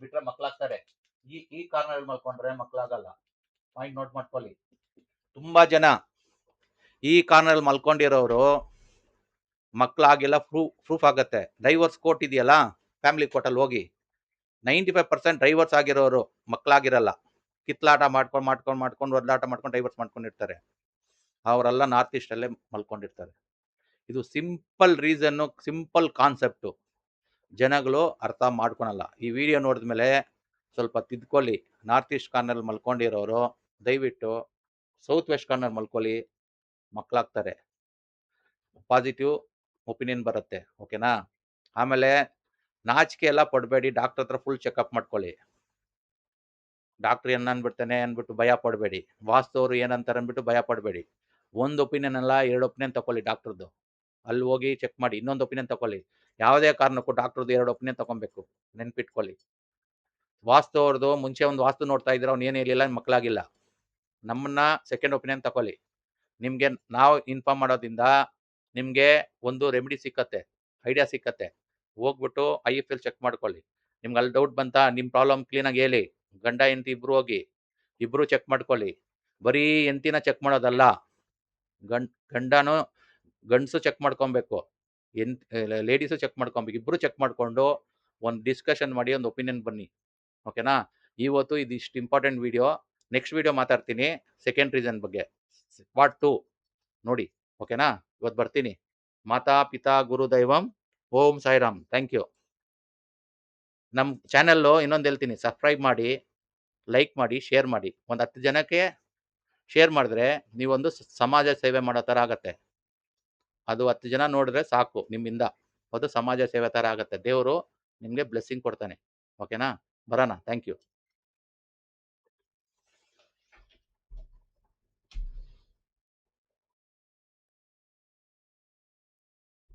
S1: ಬಿಟ್ರೆ ಮಕ್ಕಳಾಗ್ತಾರೆ. ಈ ಕಾರ್ನರ್ ಮಲ್ಕೊಂಡ್ರೆ ಮಕ್ಕಳಾಗಲ್ಲ. ಪಾಯಿಂಟ್ ನೋಟ್ ಮಾಡ್ಕೊಳ್ಳಿ. ತುಂಬಾ ಜನ ಈ ಕಾರ್ನರ್ ಮಲ್ಕೊಂಡಿರೋರು ಮಕ್ಕಳಾಗಿಲ್ಲ, ಪ್ರೂಫ್ ಆಗತ್ತೆ. ಡೈವರ್ಸ್ ಕೋರ್ಟ್ ಇದೆಯಲ್ಲ, ಫ್ಯಾಮಿಲಿ ಕೋರ್ಟಲ್ಲಿ ಹೋಗಿ, 95% ಡೈವರ್ಸ್ ಆಗಿರೋರು ಮಕ್ಕಳಾಗಿರಲ್ಲ. ಕಿತ್ಲಾಟ ಮಾಡ್ಕೊಂಡು ಒದ್ದಾಟ ಮಾಡ್ಕೊಂಡು ಡೈವರ್ಸ್ ಮಾಡ್ಕೊಂಡಿರ್ತಾರೆ. ಅವರೆಲ್ಲ ನಾರ್ತ್ ಈಸ್ಟ್ ಅಲ್ಲೇ ಮಲ್ಕೊಂಡಿರ್ತಾರೆ. ಇದು ಸಿಂಪಲ್ ರೀಸನ್ನು, ಸಿಂಪಲ್ ಕಾನ್ಸೆಪ್ಟು. ಜನಗಳು ಅರ್ಥ ಮಾಡ್ಕೊಳಲ್ಲ. ಈ ವಿಡಿಯೋ ನೋಡಿದ್ಮೇಲೆ ಸ್ವಲ್ಪ ತಿದ್ಕೊಳ್ಳಿ. ನಾರ್ತ್ ಈಸ್ಟ್ ಕಾರ್ನರ್ ಮಲ್ಕೊಂಡಿರೋರು ದಯವಿಟ್ಟು ಸೌತ್ ವೆಸ್ಟ್ ಕಾರ್ನರ್ ಮಲ್ಕೊಳ್ಳಿ, ಮಕ್ಕಳಾಗ್ತಾರೆ. ಪಾಸಿಟಿವ್ ಒಪಿನಿಯನ್ ಬರುತ್ತೆ. ಓಕೆನಾ? ಆಮೇಲೆ ನಾಚಿಕೆ ಎಲ್ಲ ಪಡಬೇಡಿ. ಡಾಕ್ಟರ್ ಹತ್ರ ಫುಲ್ ಚೆಕಪ್ ಮಾಡ್ಕೊಳ್ಳಿ. ಡಾಕ್ಟರ್ ಏನ್ ಅನ್ಬಿಡ್ತಾನೆ ಅಂದ್ಬಿಟ್ಟು ಭಯ ಪಡಬೇಡಿ. ವಾಸ್ತವರು ಏನಂತಾರೆ ಅಂದ್ಬಿಟ್ಟು ಭಯ ಪಡಬೇಡಿ. ಒಂದು ಒಪಿನಿಯನ್ ಅಲ್ಲ, 2 ಒಪಿನಿಯನ್ ತಗೊಳ್ಳಿ ಡಾಕ್ಟರ್ದು. ಅಲ್ಲಿ ಹೋಗಿ ಚೆಕ್ ಮಾಡಿ, ಇನ್ನೊಂದು ಒಪಿನಿಯನ್ ತಗೊಳ್ಳಿ. ಯಾವುದೇ ಕಾರಣಕ್ಕೂ ಡಾಕ್ಟರ್ದು 2 ಒಪಿನಿಯನ್ ತಗೊಬೇಕು, ನೆನ್ಪಿಟ್ಕೊಳ್ಳಿ. ವಾಸ್ತು ಅವ್ರದ್ದು ಮುಂಚೆ ಒಂದು ವಾಸ್ತು ನೋಡ್ತಾ ಇದ್ರೆ ಅವ್ನು ಏನು ಹೇಳಿಲ್ಲ, ಮಕ್ಕಳಾಗಿಲ್ಲ. ನಮ್ಮನ್ನ ಸೆಕೆಂಡ್ ಒಪಿನಿಯನ್ ತಗೊಳ್ಳಿ. ನಿಮ್ಗೆ ನಾವು ಇನ್ಫಾರ್ಮ್ ಮಾಡೋದ್ರಿಂದ ನಿಮ್ಗೆ ಒಂದು ರೆಮಿಡಿ ಸಿಕ್ಕತ್ತೆ, ಐಡಿಯಾ ಸಿಕ್ಕತ್ತೆ. ಹೋಗ್ಬಿಟ್ಟು IFL ಚೆಕ್ ಮಾಡ್ಕೊಳ್ಳಿ. ನಿಮ್ಗೆ ಅಲ್ಲಿ ಡೌಟ್ ಬಂತಾ, ನಿಮ್ಮ ಪ್ರಾಬ್ಲಮ್ ಕ್ಲೀನಾಗಿ ಹೇಳಿ. ಗಂಡ ಹೆಂಡತಿ ಇಬ್ರು ಹೋಗಿ ಇಬ್ರು ಚೆಕ್ ಮಾಡ್ಕೊಳ್ಳಿ. ಬರೀ ಹೆಂಡತಿನ ಚೆಕ್ ಮಾಡೋದಲ್ಲ, ಗಂಡನು ಗಂಡಸು ಚೆಕ್ ಮಾಡ್ಕೊಬೇಕು, ಲೇಡೀಸು ಚೆಕ್ ಮಾಡ್ಕೊಬೇಕು. ಇಬ್ರು ಚೆಕ್ ಮಾಡ್ಕೊಂಡು ಒಂದು ಡಿಸ್ಕಷನ್ ಮಾಡಿ ಒಂದು ಒಪಿನಿಯನ್ ಬನ್ನಿ. ಓಕೆನಾ? ಇವತ್ತು ಇದಿಷ್ಟು ಇಂಪಾರ್ಟೆಂಟ್ ವಿಡಿಯೋ. ನೆಕ್ಸ್ಟ್ ವಿಡಿಯೋ ಮಾತಾಡ್ತೀನಿ ಸೆಕೆಂಡ್ ರೀಸನ್ ಬಗ್ಗೆ, ಪಾರ್ಟ್ 2 ನೋಡಿ. ಓಕೆನಾ? ಇವತ್ತು ಬರ್ತೀನಿ. ಮಾತಾ ಪಿತಾ ಗುರು ದೈವಂ, ಓಂ ಸಾಯಿರಾಮ್. Thank you. ನಮ್ಮ ಚಾನೆಲ್ಲು ಇನ್ನೊಂದು ಹೇಳ್ತೀನಿ, ಸಬ್ಸ್ಕ್ರೈಬ್ ಮಾಡಿ, ಲೈಕ್ ಮಾಡಿ, ಶೇರ್ ಮಾಡಿ. ಒಂದು 10 ಜನಕ್ಕೆ ಶೇರ್ ಮಾಡಿದ್ರೆ ನೀವೊಂದು ಸಮಾಜ ಸೇವೆ ಮಾಡೋ ಥರ ಆಗತ್ತೆ. ಅದು 10 ಜನ ನೋಡಿದ್ರೆ ಸಾಕು ನಿಮ್ಮಿಂದ, ಅದು ಸಮಾಜ ಸೇವೆ ಥರ ಆಗತ್ತೆ. ದೇವರು ನಿಮಗೆ ಬ್ಲೆಸ್ಸಿಂಗ್ ಕೊಡ್ತಾನೆ. ಓಕೆನಾ? ಬರೋಣ. Thank you.